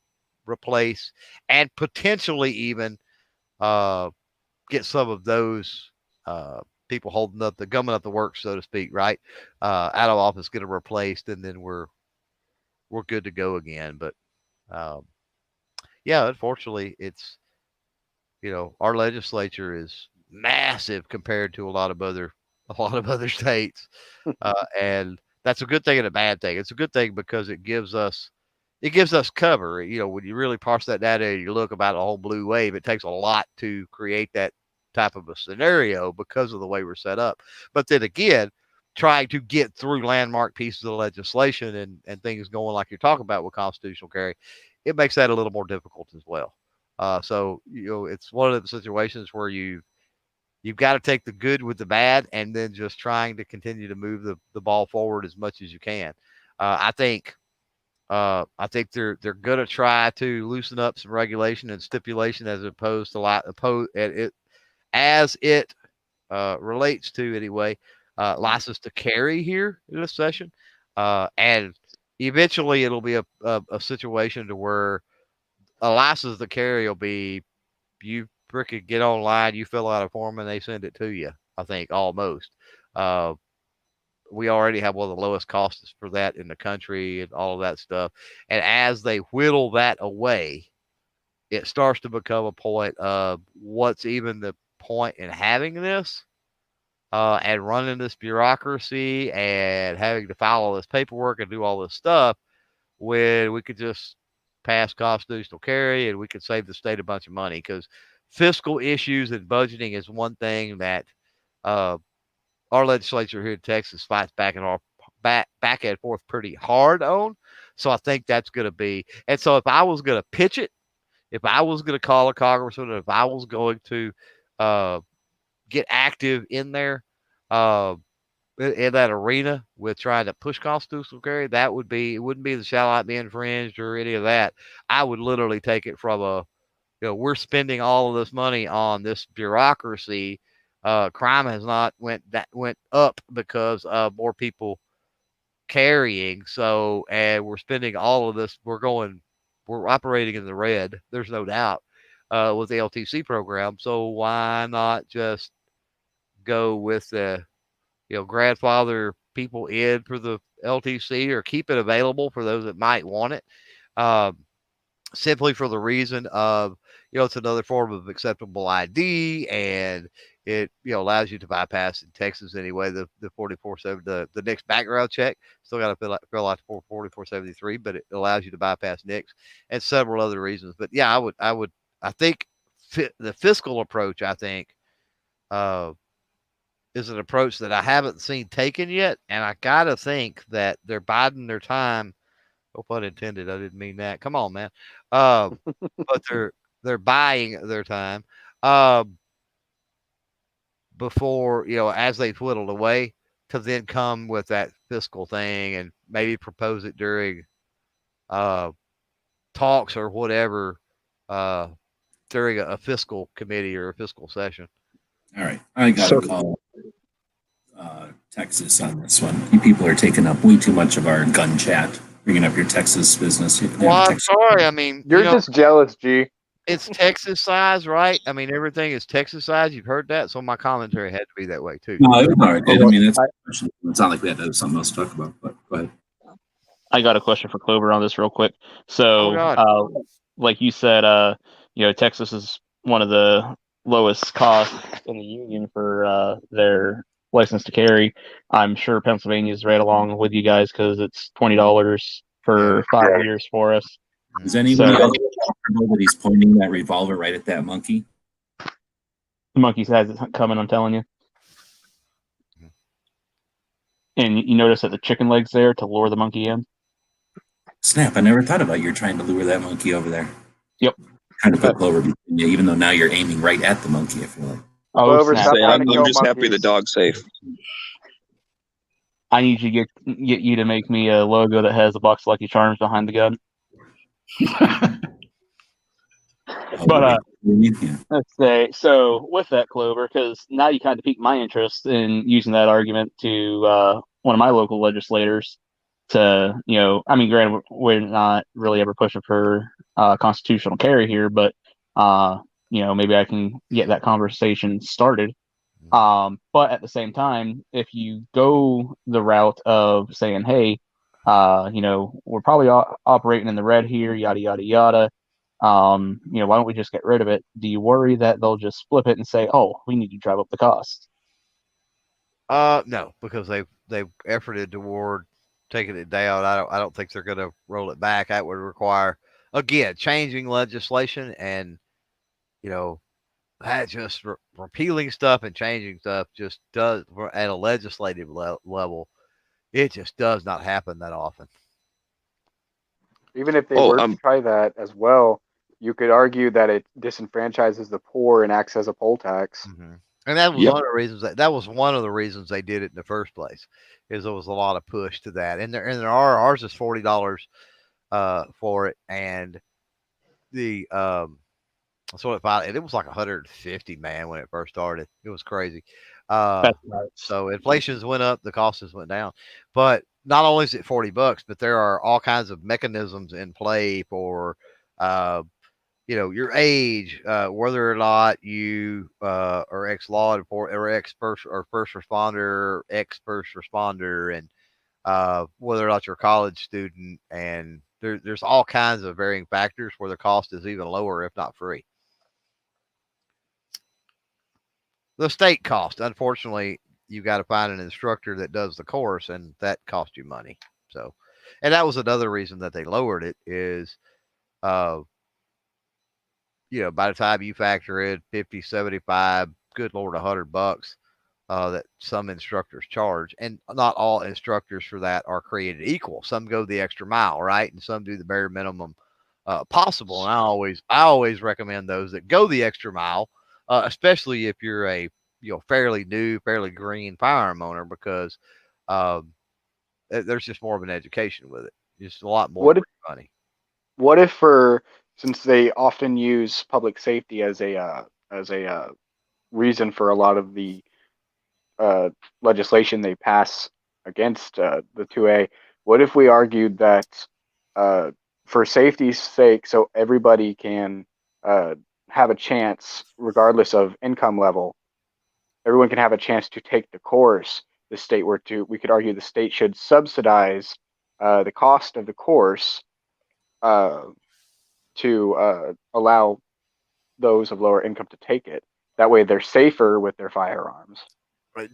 replaced and potentially even get some of those people gumming up the works, so to speak, right? Out of office, get them replaced, and then we're good to go again. But yeah, unfortunately, it's our legislature is massive compared to a lot of other states, and that's a good thing and a bad thing. It's a good thing because it gives us cover. When you really parse that data and you look about a whole blue wave, it takes a lot to create that type of a scenario because of the way we're set up. But then again, trying to get through landmark pieces of legislation and things going like you're talking about with constitutional carry, it makes that a little more difficult as well. So it's one of the situations where you've got to take the good with the bad, and then just trying to continue to move the ball forward as much as you can. I think they're going to try to loosen up some regulation and stipulation as opposed to as it relates to anyway license to carry here in this session, and eventually it'll be a situation to where a license to carry will be you freaking get online, you fill out a form, and they send it to you. I think almost. We already have one of the lowest costs for that in the country and all of that stuff. And as they whittle that away, it starts to become a point of what's even the point in having this and running this bureaucracy and having to file all this paperwork and do all this stuff when we could just pass constitutional carry and we could save the state a bunch of money, because fiscal issues and budgeting is one thing that our legislature here in Texas fights back and forth pretty hard on. So I think that's going to be, and so if I was going to pitch it, if I was going to call a congressman, if I was going to get active in there in that arena with trying to push constitutional carry, it wouldn't be the shall not be infringed or any of that. I would literally take it from we're spending all of this money on this bureaucracy. Crime has not went up because of more people carrying. So, and we're spending all of this. We're operating in the red. There's no doubt with the LTC program. So why not just go with the grandfather people in for the LTC, or keep it available for those that might want it, simply for the reason of it's another form of acceptable ID, and it allows you to bypass in Texas anyway the 4470 the NICS background check. Still got to fill out 4473, but it allows you to bypass NICS and several other reasons. But yeah, I think the fiscal approach, I think is an approach that I haven't seen taken yet, and I gotta think that they're biding their time. Oh, pun intended. I didn't mean that. Come on, man. But they're buying their time before, as they whittled away, to then come with that fiscal thing and maybe propose it during talks or whatever during a fiscal committee or a fiscal session. All right, I got to call Texas on this one. You people are taking up way too much of our gun chat, bringing up your Texas business. Well, I'm sorry. I mean, You're just jealous, G. It's Texas size, right? I mean, everything is Texas size. You've heard that, so my commentary had to be that way too. No, it was all right. I mean, it's not like we had to have something else to talk about. But go ahead. I got a question for Clover on this real quick. So, like you said, Texas is one of the lowest costs in the union for their license to carry. I'm sure Pennsylvania is right along with you guys because it's $20 for 5 years for us. Is anybody else comfortable that he's pointing that revolver right at that monkey? The monkey has it coming, I'm telling you. And you notice that the chicken leg's there to lure the monkey in? Snap, I never thought about you trying to lure that monkey over there. Yep. Trying to put Clover between you, even though now you're aiming right at the monkey, I feel like. Oh, Clover, I'm just happy the dog's safe. I need you to get you to make me a logo that has a box of Lucky Charms behind the gun. But let's say, so with that, Clover, because now you kind of piqued my interest in using that argument to one of my local legislators to, I mean, granted, we're not really ever pushing for constitutional carry here, but maybe I can get that conversation started. But at the same time, if you go the route of saying, hey, we're probably operating in the red here, yada, yada, yada. Why don't we just get rid of it? Do you worry that they'll just flip it and say, oh, we need to drive up the cost? No, because they've efforted toward taking it down. I don't think they're going to roll it back. That would require, again, changing legislation, and that just repealing stuff and changing stuff just does, at a legislative level, it just does not happen that often. Even if they were to try that as well, you could argue that it disenfranchises the poor and acts as a poll tax. Mm-hmm. And that was one of the reasons that was one of the reasons they did it in the first place, is there was a lot of push to that. And there are, ours is $40 for it, and the so it was like 150, man, when it first started. It was crazy. So inflation's went up, the costs went down. But not only is it $40, but there are all kinds of mechanisms in play for your age, whether or not you are ex-law enforcement or ex-first responder, ex-first responder, and whether or not you're a college student, and there's all kinds of varying factors where the cost is even lower, if not free. The state cost, unfortunately, you got to find an instructor that does the course, and that costs you money. So, and that was another reason that they lowered it is, by the time you factor in 50, 75, good Lord, $100, that some instructors charge, and not all instructors for that are created equal. Some go the extra mile, right? And some do the bare minimum possible. And I always recommend those that go the extra mile, especially if you're a fairly new, fairly green firearm owner, because there's just more of an education with it. Just a lot more money. What if, since they often use public safety as a reason for a lot of the legislation they pass against the 2A, what if we argued that for safety's sake, so everybody can have a chance, regardless of income level, everyone can have a chance to take the course. We could argue the state should subsidize the cost of the course to allow those of lower income to take it. That way they're safer with their firearms.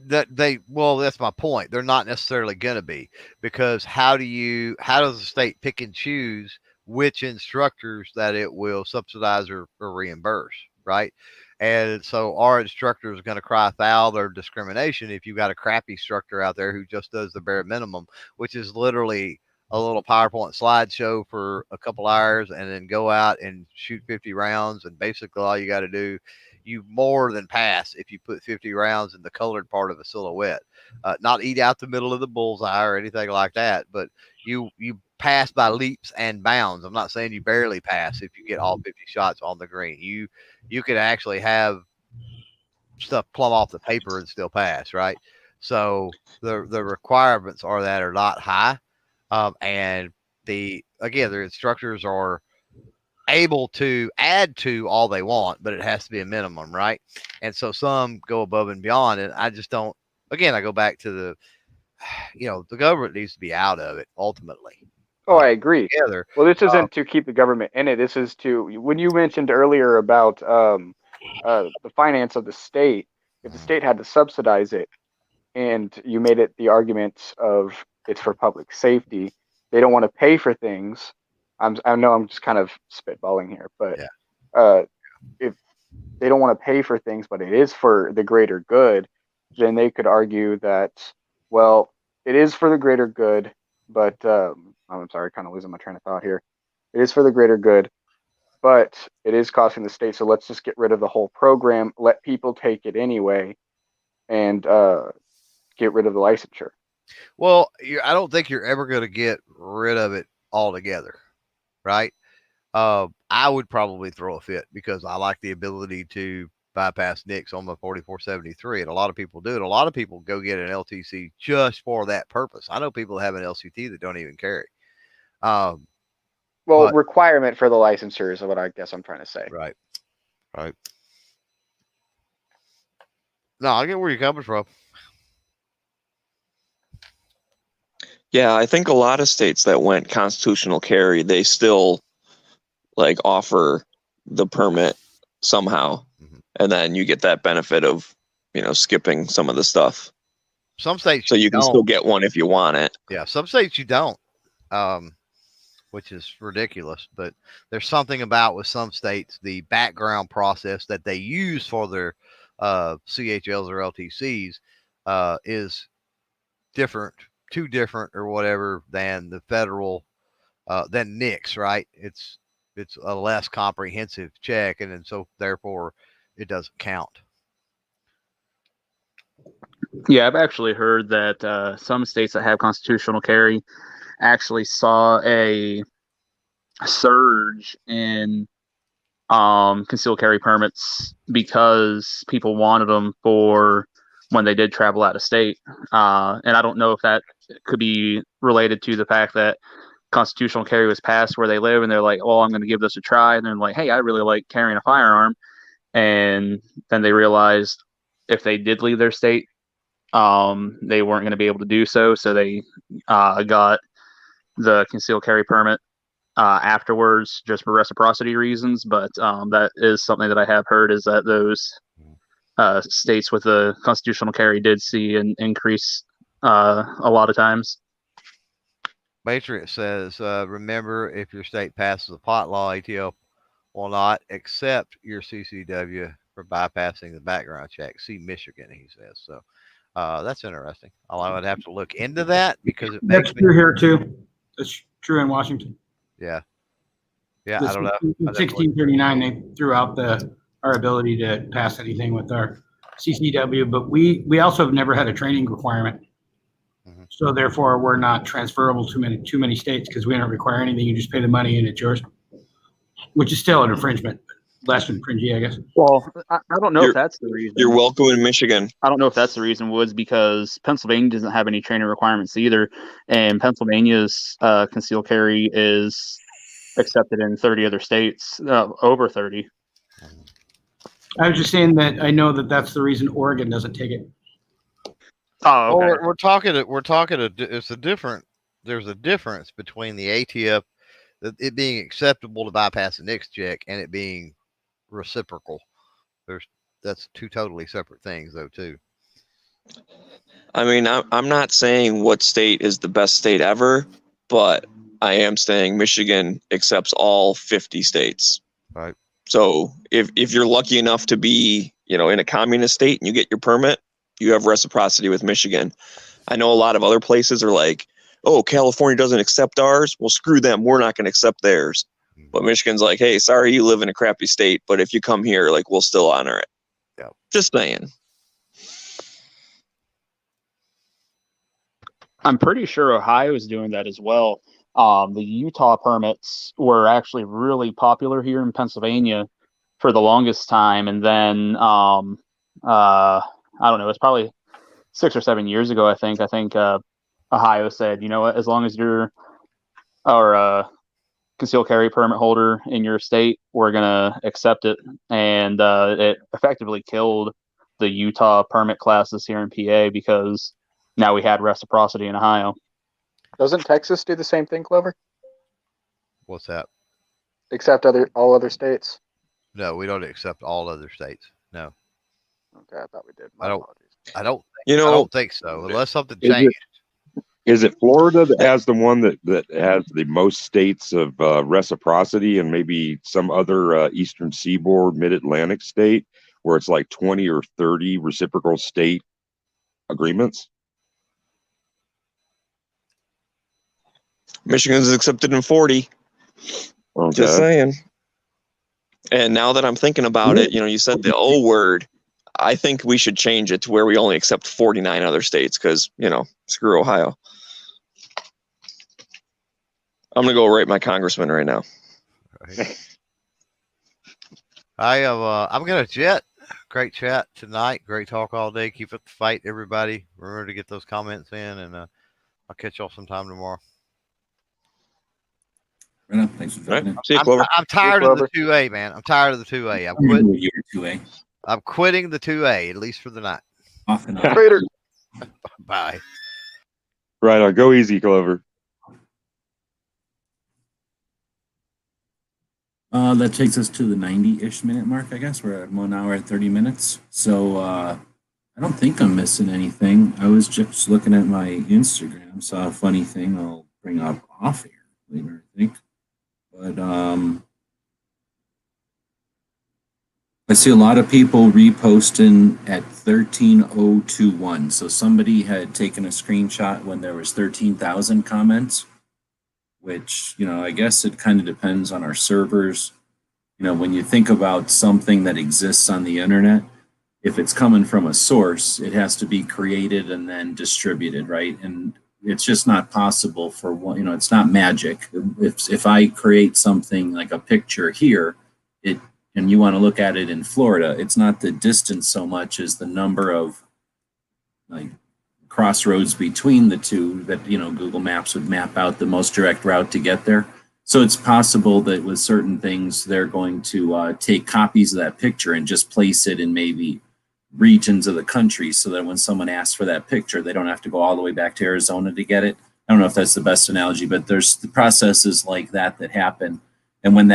That's my point. They're not necessarily going to be, because how does the state pick and choose which instructors that it will subsidize or reimburse? right? And so our instructor is going to cry foul or discrimination if you've got a crappy instructor out there who just does the bare minimum, which is literally a little PowerPoint slideshow for a couple hours and then go out and shoot 50 rounds. And basically all you got to do, you more than pass if you put 50 rounds in the colored part of a silhouette. Not eat out the middle of the bullseye or anything like that, but you pass by leaps and bounds. I'm not saying you barely pass if you get all 50 shots on the green. You could actually have stuff plumb off the paper and still pass, right? So the requirements are not high, and their instructors are able to add to all they want, but it has to be a minimum, right? And so some go above and beyond, and I just don't. Again, I go back to the government needs to be out of it ultimately. Oh, I agree. Together. Well, this isn't to keep the government in it. This is to, when you mentioned earlier about the finance of the state, if the state had to subsidize it, and you made it the argument of it's for public safety, they don't want to pay for things. I know I'm just kind of spitballing here, but if they don't want to pay for things, but it is for the greater good, then they could argue that, well, it is for the greater good, but I'm sorry, kind of losing my train of thought here. It is for the greater good, but it is costing the state. So let's just get rid of the whole program, let people take it anyway, and get rid of the licensure. Well, I don't think you're ever going to get rid of it altogether, right? I would probably throw a fit because I like the ability to bypass NICS on the 4473, and a lot of people do it. A lot of people go get an LTC just for that purpose. I know people have an LCT that don't even carry. Requirement for the licensure is what I guess I'm trying to say. Right. No, I get where you're coming from. Yeah, I think a lot of states that went constitutional carry, they still like offer the permit somehow. Mm-hmm. And then you get that benefit of, skipping some of the stuff. Some states, so you can still get one if you want it. Yeah, some states you don't, which is ridiculous. But there's something about with some states, the background process that they use for their CHLs or LTCs is different, too different or whatever than the federal, than NICS, right? It's a less comprehensive check, and then so therefore it doesn't count. Yeah, I've actually heard that some states that have constitutional carry actually saw a surge in concealed carry permits because people wanted them for when they did travel out of state. And I don't know if that could be related to the fact that constitutional carry was passed where they live and they're like, oh, I'm going to give this a try. And then like, hey, I really like carrying a firearm. And then they realized if they did leave their state, they weren't going to be able to do so. So they got the concealed carry permit afterwards just for reciprocity reasons. But that is something that I have heard, is that those states with the constitutional carry did see an increase a lot of times. Matrix says, remember, if your state passes a pot law, ATL will not accept your CCW for bypassing the background check. See Michigan, he says. So that's interesting. I would have to look into that because it makes true here too. That's true in Washington. Yeah. I don't know. In 1639, they threw out our ability to pass anything with our CCW, but we also have never had a training requirement. So therefore, we're not transferable to too many states because we don't require anything. You just pay the money and it's yours, which is still an infringement, less infringing, I guess. Well, I don't know if that's the reason. You're welcome in Michigan. I don't know if that's the reason, Woods, because Pennsylvania doesn't have any training requirements either, and Pennsylvania's concealed carry is accepted in 30 other states, over 30. I was just saying that I know that that's the reason Oregon doesn't take it. Oh, okay. Well, we're talking. There's a difference between the ATF, it being acceptable to bypass the NICS check, and it being reciprocal. That's two totally separate things, though, too. I mean, I'm not saying what state is the best state ever, but I am saying Michigan accepts all 50 states. Right. So if you're lucky enough to be, in a communist state and you get your permit, you have reciprocity with Michigan. I know a lot of other places are like, oh, California doesn't accept ours. Well, screw them. We're not going to accept theirs. But Michigan's like, hey, sorry, you live in a crappy state, but if you come here, like, we'll still honor it. Yeah. Just saying. I'm pretty sure Ohio is doing that as well. The Utah permits were actually really popular here in Pennsylvania for the longest time, and then I don't know, it's probably 6 or 7 years ago. I think Ohio said, you know what, as long as you're a concealed carry permit holder in your state, we're gonna accept it, and it effectively killed the Utah permit classes here in PA because now we had reciprocity in Ohio. Doesn't Texas do the same thing, Clover? What's that? Except all other states? No, we don't accept all other states. No. Okay, I thought we did. I don't You I know, don't think so, unless something Is it- changed. Is it Florida that has the one that has the most states of reciprocity, and maybe some other Eastern Seaboard, Mid-Atlantic state where it's like 20 or 30 reciprocal state agreements? Michigan's accepted in 40. Okay. Just saying. And now that I'm thinking about it, you said the O word. I think we should change it to where we only accept 49 other states because, screw Ohio. I'm going to go write my congressman right now. Right. I'm gonna jet. Great chat tonight. Great talk all day. Keep up the fight, everybody. Remember to get those comments in, and I'll catch y'all sometime tomorrow. Right on. Thanks for dropping in. See you, Clover. I'm tired of the 2A, man. I'm tired of the 2A. I'm gonna do a year 2A. I'm quitting the 2A, at least for the night. Off and on. Trader. Bye. Right on. Go easy, Clover. That takes us to the 90-ish minute mark, I guess. We're at 1 hour and 30 minutes. So I don't think I'm missing anything. I was just looking at my Instagram, saw a funny thing I'll bring up off here later, I think. But I see a lot of people reposting at 13,021. So somebody had taken a screenshot when there was 13,000 comments, which, I guess it kind of depends on our servers. When you think about something that exists on the internet, if it's coming from a source, it has to be created and then distributed, right? And it's just not possible for one, it's not magic. If I create something like a picture here, and you want to look at it in Florida, it's not the distance so much as the number of like crossroads between the two that, Google Maps would map out the most direct route to get there. So it's possible that with certain things, they're going to take copies of that picture and just place it in maybe regions of the country so that when someone asks for that picture, they don't have to go all the way back to Arizona to get it. I don't know if that's the best analogy, but there's the processes like that happen. And what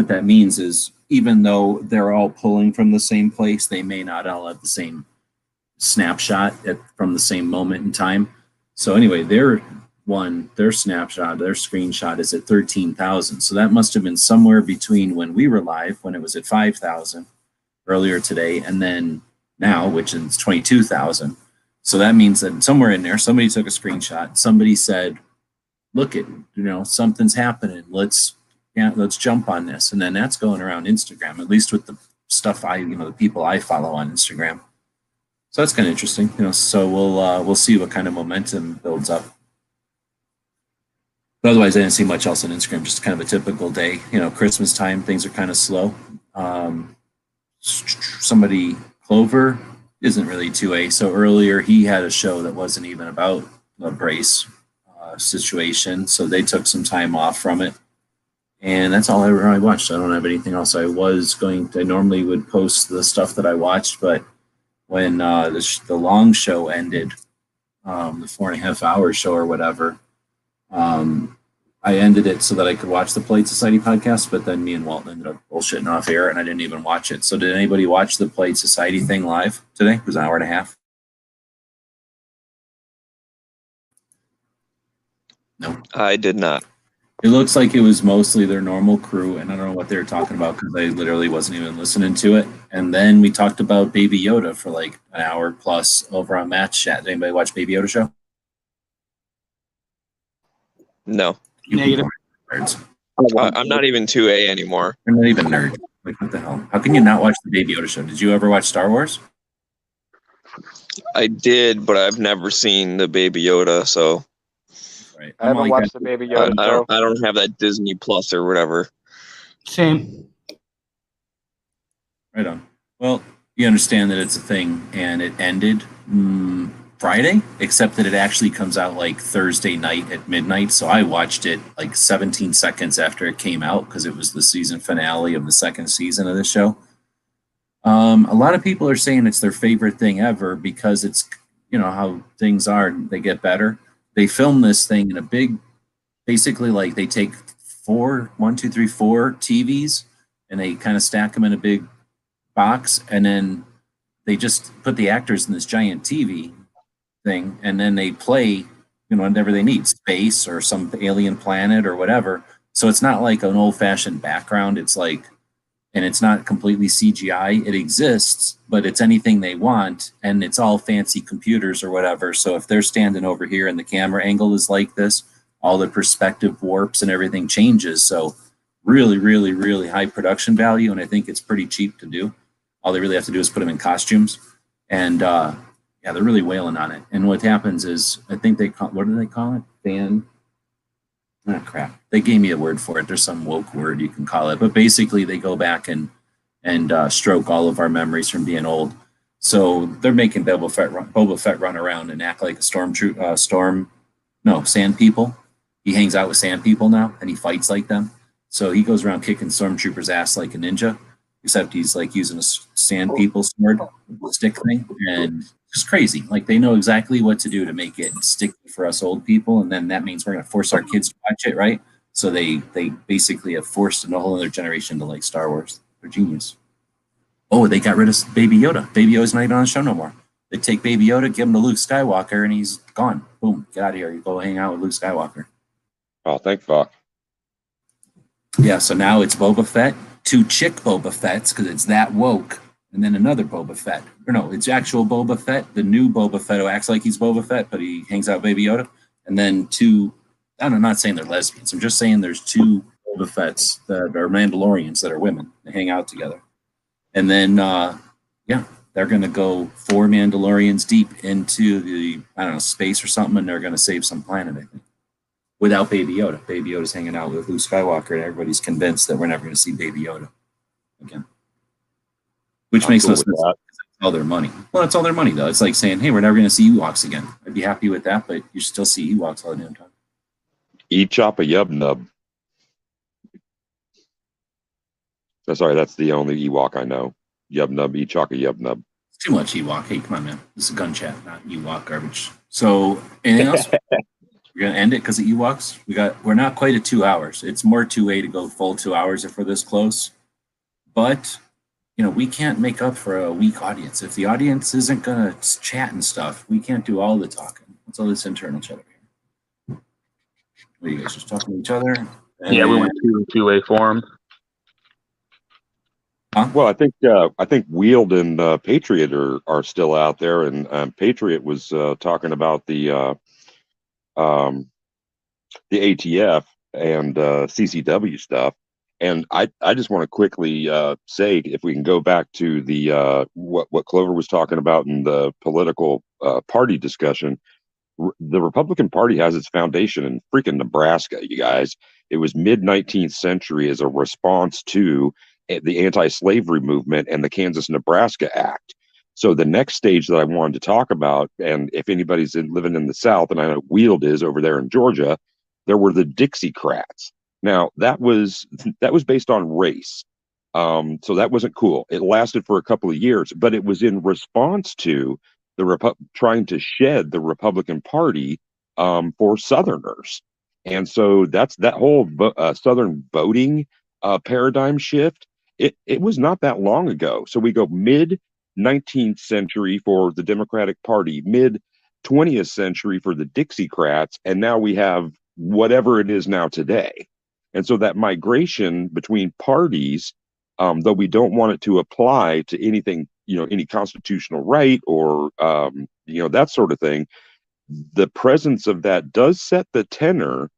that means is even though they're all pulling from the same place, they may not all have the same snapshot from the same moment in time. So anyway, their snapshot, their screenshot is at 13,000. So that must have been somewhere between when we were live, when it was at 5,000 earlier today, and then now, which is 22,000. So that means that somewhere in there, somebody took a screenshot. Somebody said, look at, something's happening. Let's jump on this. And then that's going around Instagram, at least with the stuff the people I follow on Instagram. So that's kind of interesting, so we'll see what kind of momentum builds up. But otherwise, I didn't see much else on Instagram, just kind of a typical day. Christmas time, things are kind of slow. Clover isn't really 2A. So earlier he had a show that wasn't even about the brace situation. So they took some time off from it. And that's all I really watched. I don't have anything else. I normally would post the stuff that I watched, but when the long show ended, the 4.5 hour show or whatever, I ended it so that I could watch the Polite Society podcast, but then me and Walton ended up bullshitting off air and I didn't even watch it. So did anybody watch the Polite Society thing live today? It was an hour and a half. No. I did not. It looks like it was mostly their normal crew, and I don't know what they were talking about because I literally wasn't even listening to it. And then we talked about Baby Yoda for like an hour plus over on Matt's chat. Did anybody watch Baby Yoda show? No, You Negative. nerds. I'm not even 2A anymore. You're not even nerds. Like, what the hell? How can you not watch the Baby Yoda show? Did you ever watch Star Wars? I did, but I've never seen the Baby Yoda, so Right. I haven't watched the Baby Yoda show. I don't have that Disney Plus or whatever. Same. Right on. Well, you understand that it's a thing, and it ended Friday, except that it actually comes out like Thursday night at midnight. So I watched it like 17 seconds after it came out because it was the season finale of the second season of the show. A lot of people are saying it's their favorite thing ever because it's, you know, how things are, they get better. They film this thing in a big, basically like they take four TVs and they kind of stack them in a big box, and then they just put the actors in this giant TV thing, and then they play, you know, whatever they need, space or some alien planet or whatever. So it's not like an old-fashioned background. It's like, and it's not completely CGI. It exists, but it's anything they want, and it's all fancy computers or whatever. So if they're standing over here and the camera angle is like this, all the perspective warps and everything changes. So really, really, really high production value, and I think it's pretty cheap to do. All they really have to do is put them in costumes, and yeah, they're really wailing on it. And what happens is, I think they call, what do they call it? Crap. They gave me a word for it. There's some woke word you can call it, but basically they go back and stroke all of our memories from being old. So they're making Boba Fett run around and act like a sand people. He hangs out with sand people now, and he fights like them. So he goes around kicking stormtroopers' ass like a ninja, except he's like using a sand people sword stick thing, and just crazy. Like, they know exactly what to do to make it sticky for us old people, and then that means we're going to force our kids to watch it, right? So they basically have forced a whole other generation to like Star Wars. They're genius. Oh, they got rid of Baby Yoda. Baby Yoda's not even on the show no more. They take Baby Yoda, give him to Luke Skywalker, and he's gone. Boom, get out of here. You go hang out with Luke Skywalker. Oh, thank fuck. Yeah, so now it's Boba Fett, 2 chick Boba Fetts, because it's that woke, and then another Boba Fett. Or no, it's actual Boba Fett, the new Boba Fett who acts like he's Boba Fett, but he hangs out with Baby Yoda. And then 2, I'm not saying they're lesbians. I'm just saying there's 2 Boba Fetts that are Mandalorians that are women. They hang out together. And then, yeah, they're going to go 4 Mandalorians deep into the, I don't know, space or something, and they're going to save some planet, I think. Without Baby Yoda. Baby Yoda's hanging out with Luke Skywalker, and everybody's convinced that we're never going to see Baby Yoda again. Which makes no sense. It's all their money. Well, it's all their money, though. It's like saying, hey, we're never going to see Ewoks again. I'd be happy with that, but you still see Ewoks all the damn time. E-chop a yub nub. Sorry, that's the only Ewok I know. Yub nub, E-chop a yub nub. It's too much Ewok. Hey, come on, man. This is a gun chat, not Ewok garbage. So, anything else? We're gonna end it because of Ewoks. We're not quite at 2 hours. It's more 2A to go full 2 hours if we're this close. But you know, we can't make up for a weak audience. If the audience isn't gonna chat and stuff, we can't do all the talking. What's all this internal chat over here? What are you guys just talking to each other? Yeah, we went to 2A forum. Huh? Well, I think Wield and Patriot are still out there, and Patriot was talking about the ATF and CCW stuff. And I just want to quickly say, if we can go back to the what Clover was talking about in the political party discussion, the Republican Party has its foundation in freaking Nebraska, you guys. It was mid-19th century as a response to the anti-slavery movement and the Kansas-Nebraska Act. So the next stage that I wanted to talk about, and if anybody's living in the South, and I know Wield is over there in Georgia, there were the Dixiecrats. Now that was based on race, so that wasn't cool. It lasted for a couple of years, but it was in response to the trying to shed the Republican Party for Southerners, and so that's that whole Southern voting paradigm shift. It was not that long ago. So we go mid 19th century for the Democratic Party, mid 20th century for the Dixiecrats, and now we have whatever it is now today. And so that migration between parties, though we don't want it to apply to anything, any constitutional right or, that sort of thing, the presence of that does set the tenor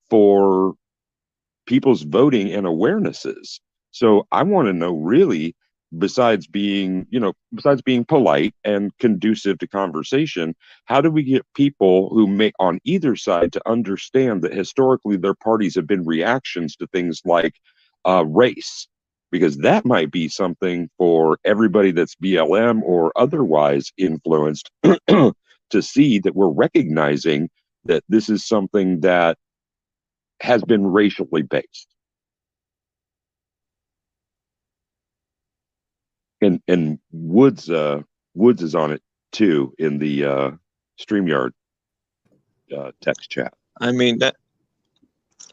for people's voting and awarenesses. So I want to know, really, besides being polite and conducive to conversation, how do we get people who may on either side to understand that historically their parties have been reactions to things like race? Because that might be something for everybody that's BLM or otherwise influenced to see that we're recognizing that this is something that has been racially based. And Woods is on it too in the StreamYard text chat. I mean, that,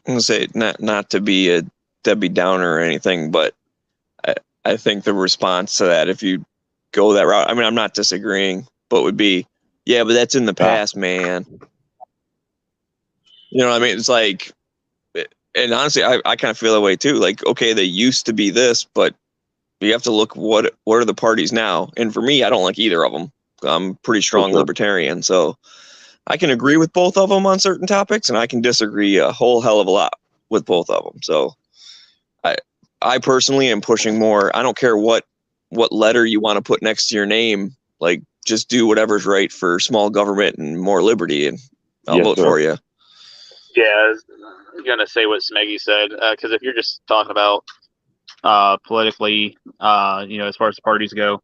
I'm gonna say not to be a Debbie Downer or anything, but I think the response to that, if you go that route, I mean, I'm not disagreeing, but would be, yeah, but that's in the past, man. You know what I mean? It's like, and honestly, I kind of feel that way too. Like, okay, they used to be this, but you have to look what are the parties now. And for me, I don't like either of them. I'm pretty strong libertarian, so I can agree with both of them on certain topics, and I can disagree a whole hell of a lot with both of them. So I personally am pushing more. I don't care what letter you want to put next to your name. Like, just do whatever's right for small government and more liberty, and I'll vote for you. Yeah, I was gonna say what Smeggy said, because if you're just talking about politically, as far as the parties go,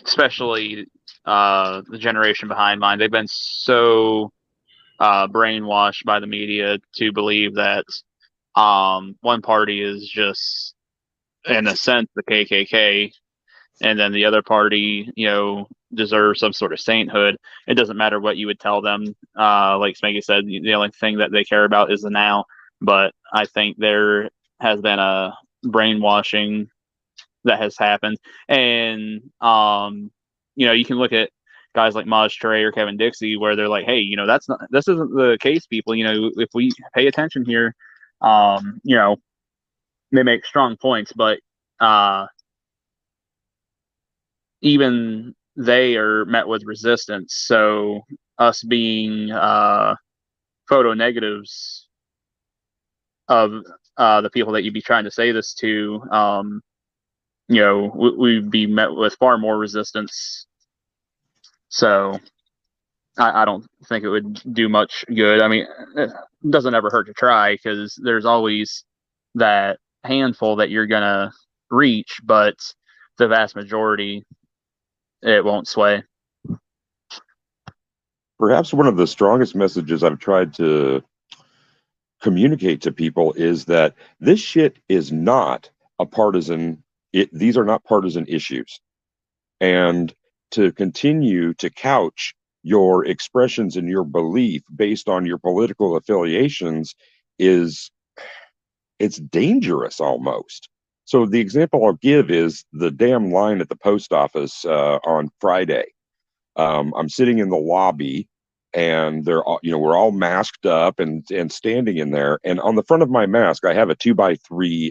especially the generation behind mine, they've been so brainwashed by the media to believe that one party is just, in a sense, the KKK, and then the other party, deserves some sort of sainthood. It doesn't matter what you would tell them. Like Smeggy said, the only thing that they care about is the now. But I think there has been a brainwashing that has happened. And, you can look at guys like Maj Touré or Kevin Dixie, where they're like, hey, this isn't the case, people. If we pay attention here, they make strong points, but even they are met with resistance. So us being photo negatives of the people that you'd be trying to say this to, we'd be met with far more resistance. So I don't think it would do much good. I mean, it doesn't ever hurt to try, because there's always that handful that you're going to reach, but the vast majority, it won't sway. Perhaps one of the strongest messages I've tried to communicate to people is that this shit is not a partisan. These are not partisan issues. And to continue to couch your expressions and your belief based on your political affiliations it's dangerous almost. So the example I'll give is the damn line at the post office on Friday. I'm sitting in the lobby, and they're all, we're all masked up and standing in there. And on the front of my mask, I have a 2x3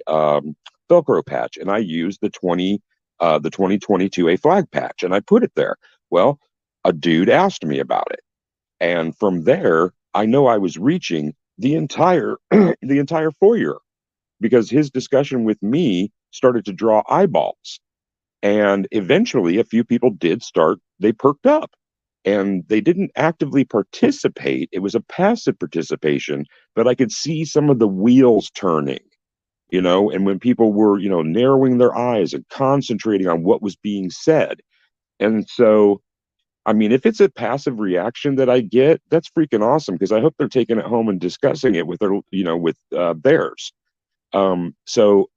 Velcro patch, and I use the 2022 A flag patch, and I put it there. Well, a dude asked me about it, and from there, I know I was reaching the entire foyer, because his discussion with me started to draw eyeballs. And eventually a few people they perked up, and they didn't actively participate. It was a passive participation, but I could see some of the wheels turning, and when people were, narrowing their eyes and concentrating on what was being said. And so, I mean, if it's a passive reaction that I get, that's freaking awesome, because I hope they're taking it home and discussing it with their, with theirs. So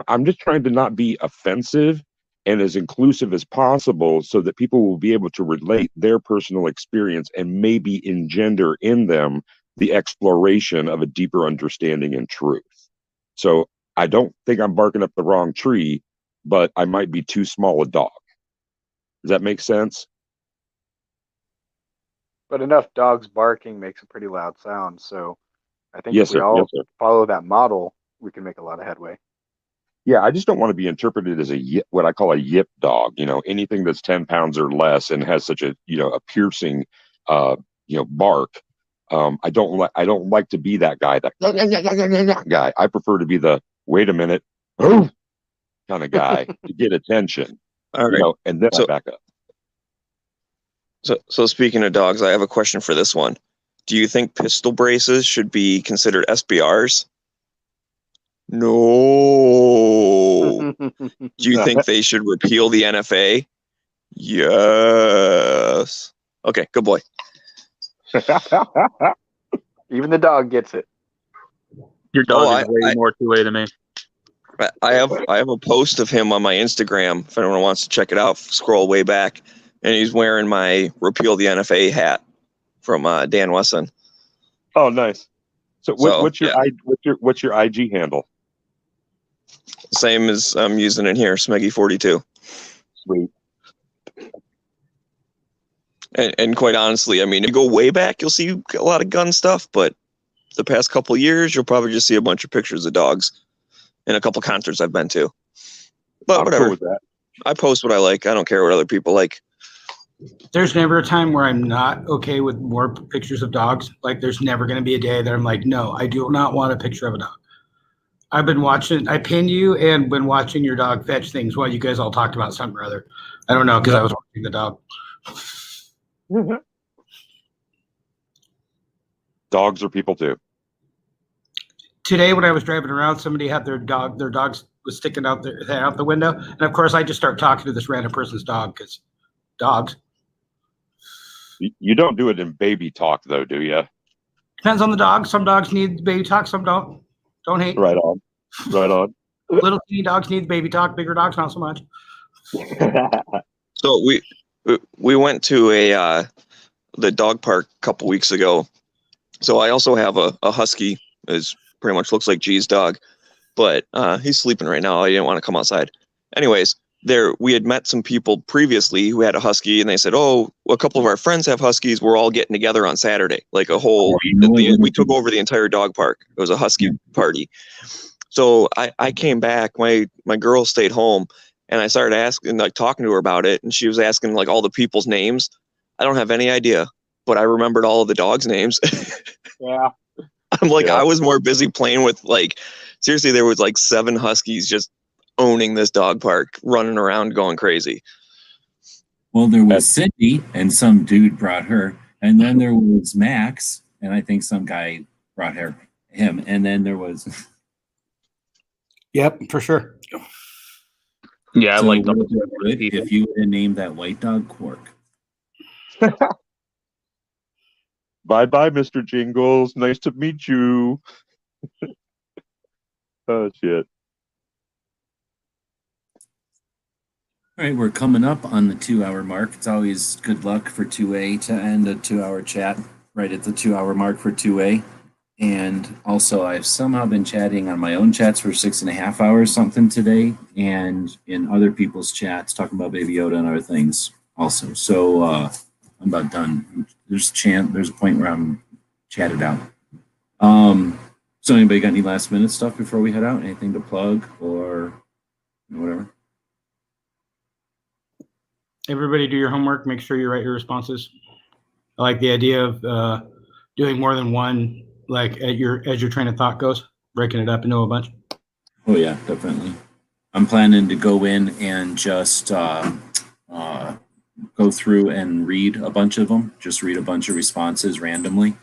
I'm just trying to not be offensive and as inclusive as possible, so that people will be able to relate their personal experience and maybe engender in them the exploration of a deeper understanding and truth. So I don't think I'm barking up the wrong tree, but I might be too small a dog. Does that make sense? But enough dogs barking makes a pretty loud sound, so I think Yes, if we sir. all Yes, sir. follow that model, we can make a lot of headway. Yeah, I just don't want to be interpreted as what I call a yip dog. Anything that's 10 pounds or less and has such a piercing, bark. I don't like to be that guy. That guy. I prefer to be the wait a minute, kind of guy to get attention. All right. And then I back up. So speaking of dogs, I have a question for this one. Do you think pistol braces should be considered SBRs? No. Do you think they should repeal the NFA? Yes. Okay, good boy. Even the dog gets it. Your dog is way more two-way than me. I have a post of him on my Instagram. If anyone wants to check it out, scroll way back, and he's wearing my repeal the NFA hat from Dan Wesson. Oh, nice. So what's your IG handle? Same as I'm using it here, Smeggy42. Sweet. And quite honestly, I mean, if you go way back, you'll see a lot of gun stuff, but the past couple of years, you'll probably just see a bunch of pictures of dogs in a couple concerts I've been to. But whatever. Cool with that. I post what I like. I don't care what other people like. There's never a time where I'm not okay with more pictures of dogs. Like, there's never going to be a day that I'm like, no, I do not want a picture of a dog. I pinned you and been watching your dog fetch things while you guys all talked about something or other. I don't know, because I was watching the dog. Dogs are people too. Today, when I was driving around, somebody had their dogs was sticking out the window. And of course, I just start talking to this random person's dog because dogs. You don't do it in baby talk, though, do you? Depends on the dog. Some dogs need baby talk. Some don't. Don't hate. Right on. Right on. Little teeny dogs need baby talk. Bigger dogs, not so much. So we went to the dog park a couple weeks ago. So I also have a husky. Is pretty much looks like G's dog, but he's sleeping right now. I didn't want to come outside. Anyways, we had met some people previously who had a husky, and they said, "Oh, a couple of our friends have huskies. We're all getting together on Saturday, like a whole." We took over the entire dog park. It was a husky party. So I came back. My girl stayed home, and I started asking, like, talking to her about it, and she was asking like all the people's names. I don't have any idea, but I remembered all of the dogs' names. Yeah. I'm like, I was more busy playing with, like, seriously, there was like 7 huskies just owning this dog park, running around, going crazy. Well, there was Cindy, and some dude brought her, and then there was Max, and I think some guy brought him, and then there was. Yep, for sure. Yeah, I like dogs. If you would have named that white dog Quark. Bye, Mr. Jingles. Nice to meet you. Oh, shit. All right, we're coming up on the 2-hour mark. It's always good luck for 2A to end a 2-hour chat right at the 2-hour mark for 2A. And also, I've somehow been chatting on my own chats for 6.5 hours something today, and in other people's chats talking about Baby Yoda and other things also. So I'm about done. There's a point where I'm chatted out. So anybody got any last minute stuff before we head out? Anything to plug or whatever? Everybody do your homework. Make sure you write your responses. I like the idea of doing more than one, like as your train of thought goes, breaking it up into a bunch. Oh yeah, definitely. I'm planning to go in and just go through and read a bunch of them. Just read a bunch of responses randomly,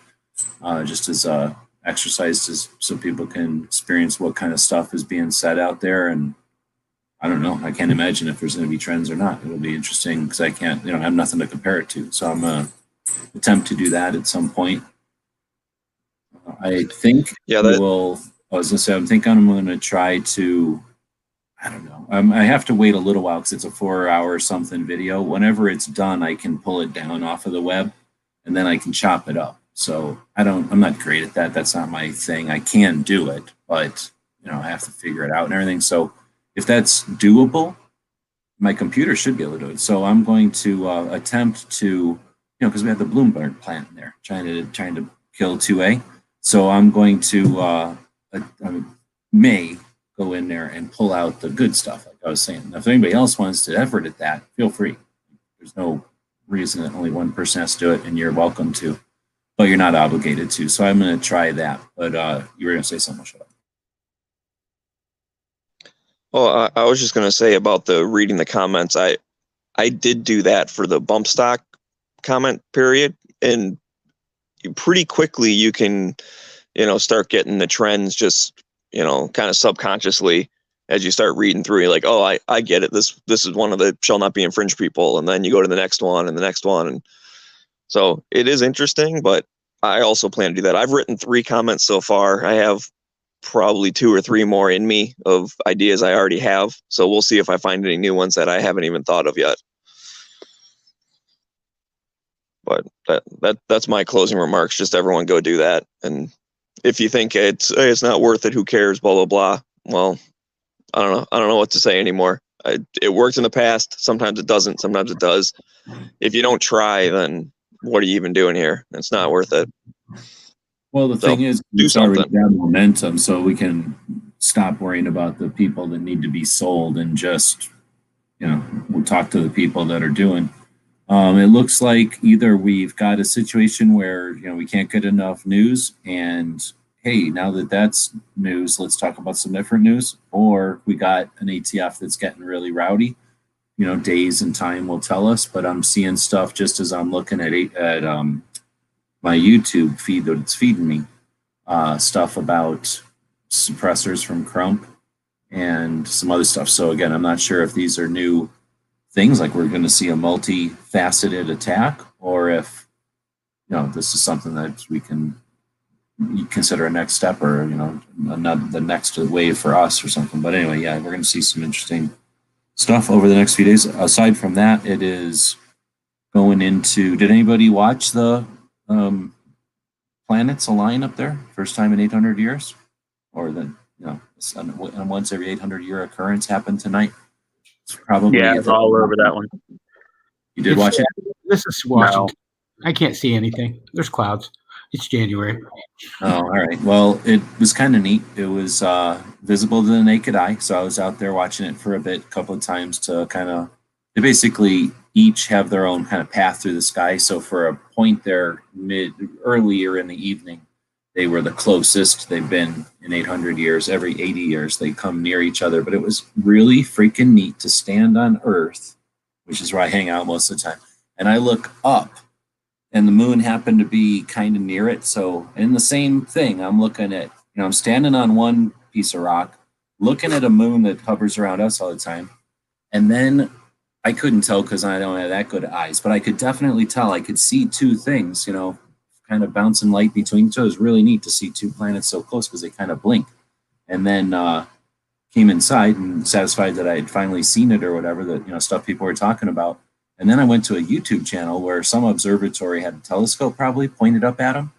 just as a exercise, so people can experience what kind of stuff is being said out there. And I don't know. I can't imagine if there's going to be trends or not. It'll be interesting because I have nothing to compare it to. So I'm going to attempt to do that at some point. I think I'm going to try to, I don't know. I have to wait a little while because it's a 4-hour something video. Whenever it's done, I can pull it down off of the web and then I can chop it up. So I'm not great at that. That's not my thing. I can do it, but I have to figure it out and everything. So if that's doable, my computer should be able to do it. So I'm going to attempt to, because we have the Bloomberg plant in there trying to kill 2A. So I'm going to may go in there and pull out the good stuff, like I was saying. Now, if anybody else wants to effort at that, feel free. There's no reason that only one person has to do it, and you're welcome to, but you're not obligated to. So I'm going to try that. But you were going to say something, shut up. Well, I was just going to say about the reading the comments. I did do that for the bump stock comment period, and pretty quickly you can, start getting the trends just, kind of subconsciously as you start reading through. You're like, oh, I get it. This is one of the shall not be infringed people, and then you go to the next one and the next one, and so it is interesting. But I also plan to do that. I've written 3 comments so far. I have probably 2 or 3 more in me of ideas I already have. So we'll see if I find any new ones that I haven't even thought of yet. But that's my closing remarks. Just everyone go do that. And if you think it's not worth it, who cares? Blah blah blah. Well, I don't know. I don't know what to say anymore. It worked in the past. Sometimes it doesn't. Sometimes it does. If you don't try, then what are you even doing here? It's not worth it. Well, the thing is, do it's already something. got momentum, so we can stop worrying about the people that need to be sold and just, we'll talk to the people that are doing. It looks like either we've got a situation where, we can't get enough news, and hey, now that that's news, let's talk about some different news, or we got an ATF that's getting really rowdy. Days and time will tell us, but I'm seeing stuff just as I'm looking at my YouTube feed that it's feeding me, stuff about suppressors from Crump and some other stuff. So again, I'm not sure if these are new things, like we're going to see a multifaceted attack, or if this is something that we can consider a next step, or the next wave for us or something. But anyway, yeah, we're going to see some interesting stuff over the next few days. Aside from that, it is going into. Did anybody watch the planets align up there? First time in 800 years, or once every 800 year occurrence happened tonight. It's probably it's all over that one. You did watch it? This is Washington. No. I can't see anything. There's clouds. It's January. Oh, all right. Well, it was kind of neat. It was visible to the naked eye, so I was out there watching it for a couple of times to kind of. They basically each have their own kind of path through the sky. So for a point there, earlier in the evening, they were the closest they've been in 800 years. Every 80 years, they come near each other. But it was really freaking neat to stand on Earth, which is where I hang out most of the time. And I look up, and the moon happened to be kind of near it. So in the same thing, I'm looking at, I'm standing on one piece of rock, looking at a moon that hovers around us all the time. And then I couldn't tell because I don't have that good eyes, but I could definitely tell. I could see 2 things, kind of bouncing light between each other. It was really neat to see 2 planets so close because they kind of blink. And then came inside and satisfied that I had finally seen it or whatever, that, stuff people were talking about. And then I went to a YouTube channel where some observatory had a telescope probably pointed up at them.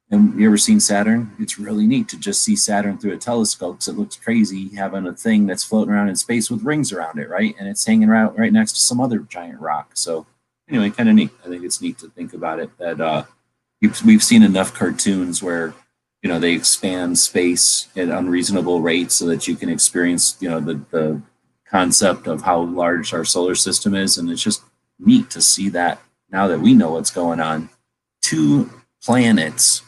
And you ever seen Saturn? It's really neat to just see Saturn through a telescope, because it looks crazy having a thing that's floating around in space with rings around it, right? And it's hanging around right next to some other giant rock. So anyway, kind of neat. I think it's neat to think about it, that we've seen enough cartoons where, they expand space at unreasonable rates so that you can experience, the concept of how large our solar system is. And it's just neat to see that now that we know what's going on. 2 planets,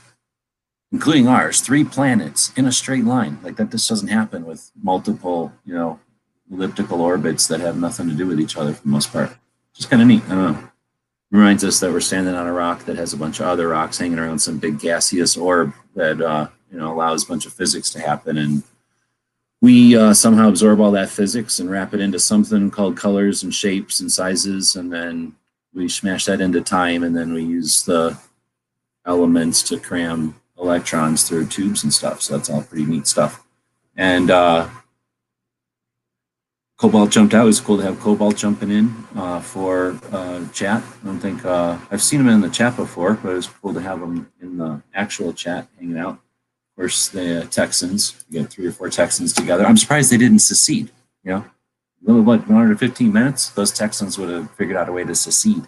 including ours, 3 planets in a straight line. Like that just doesn't happen with multiple, elliptical orbits that have nothing to do with each other for the most part. Just kind of neat. I don't know. Reminds us that we're standing on a rock that has a bunch of other rocks hanging around some big gaseous orb that, allows a bunch of physics to happen. And we somehow absorb all that physics and wrap it into something called colors and shapes and sizes. And then we smash that into time. And then we use the elements to cram electrons through tubes and stuff. So that's all pretty neat stuff. And Cobalt jumped out. It was cool to have Cobalt jumping in for chat. I don't think I've seen him in the chat before, but it was cool to have him in the actual chat hanging out. Of course, the Texans, you get 3 or 4 Texans together. I'm surprised they didn't secede. What, 115 minutes? Those Texans would have figured out a way to secede.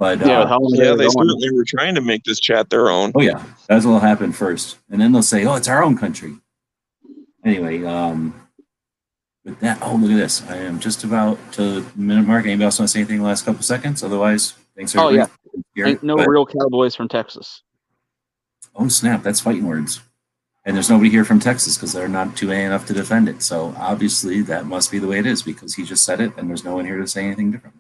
But Yeah, how long Yeah, they going? certainly were trying to make this chat their own. oh yeah, that's what'll happen first, and then they'll say, "Oh, it's our own country." Anyway, with that, oh look at this! I am just about to the minute mark. Anybody else want to say anything in the last couple seconds? Otherwise, thanks Oh, everybody. Ain't no real cowboys from Texas. Oh snap! That's fighting words. And there's nobody here from Texas because they're not 2A enough to defend it. So obviously that must be the way it is because he just said it, and there's no one here to say anything different.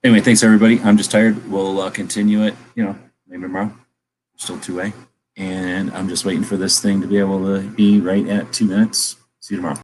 Anyway, thanks everybody. I'm just tired. We'll continue it. Maybe tomorrow. Still 2A, and I'm just waiting for this thing to be able to be right at 2 minutes. See you tomorrow.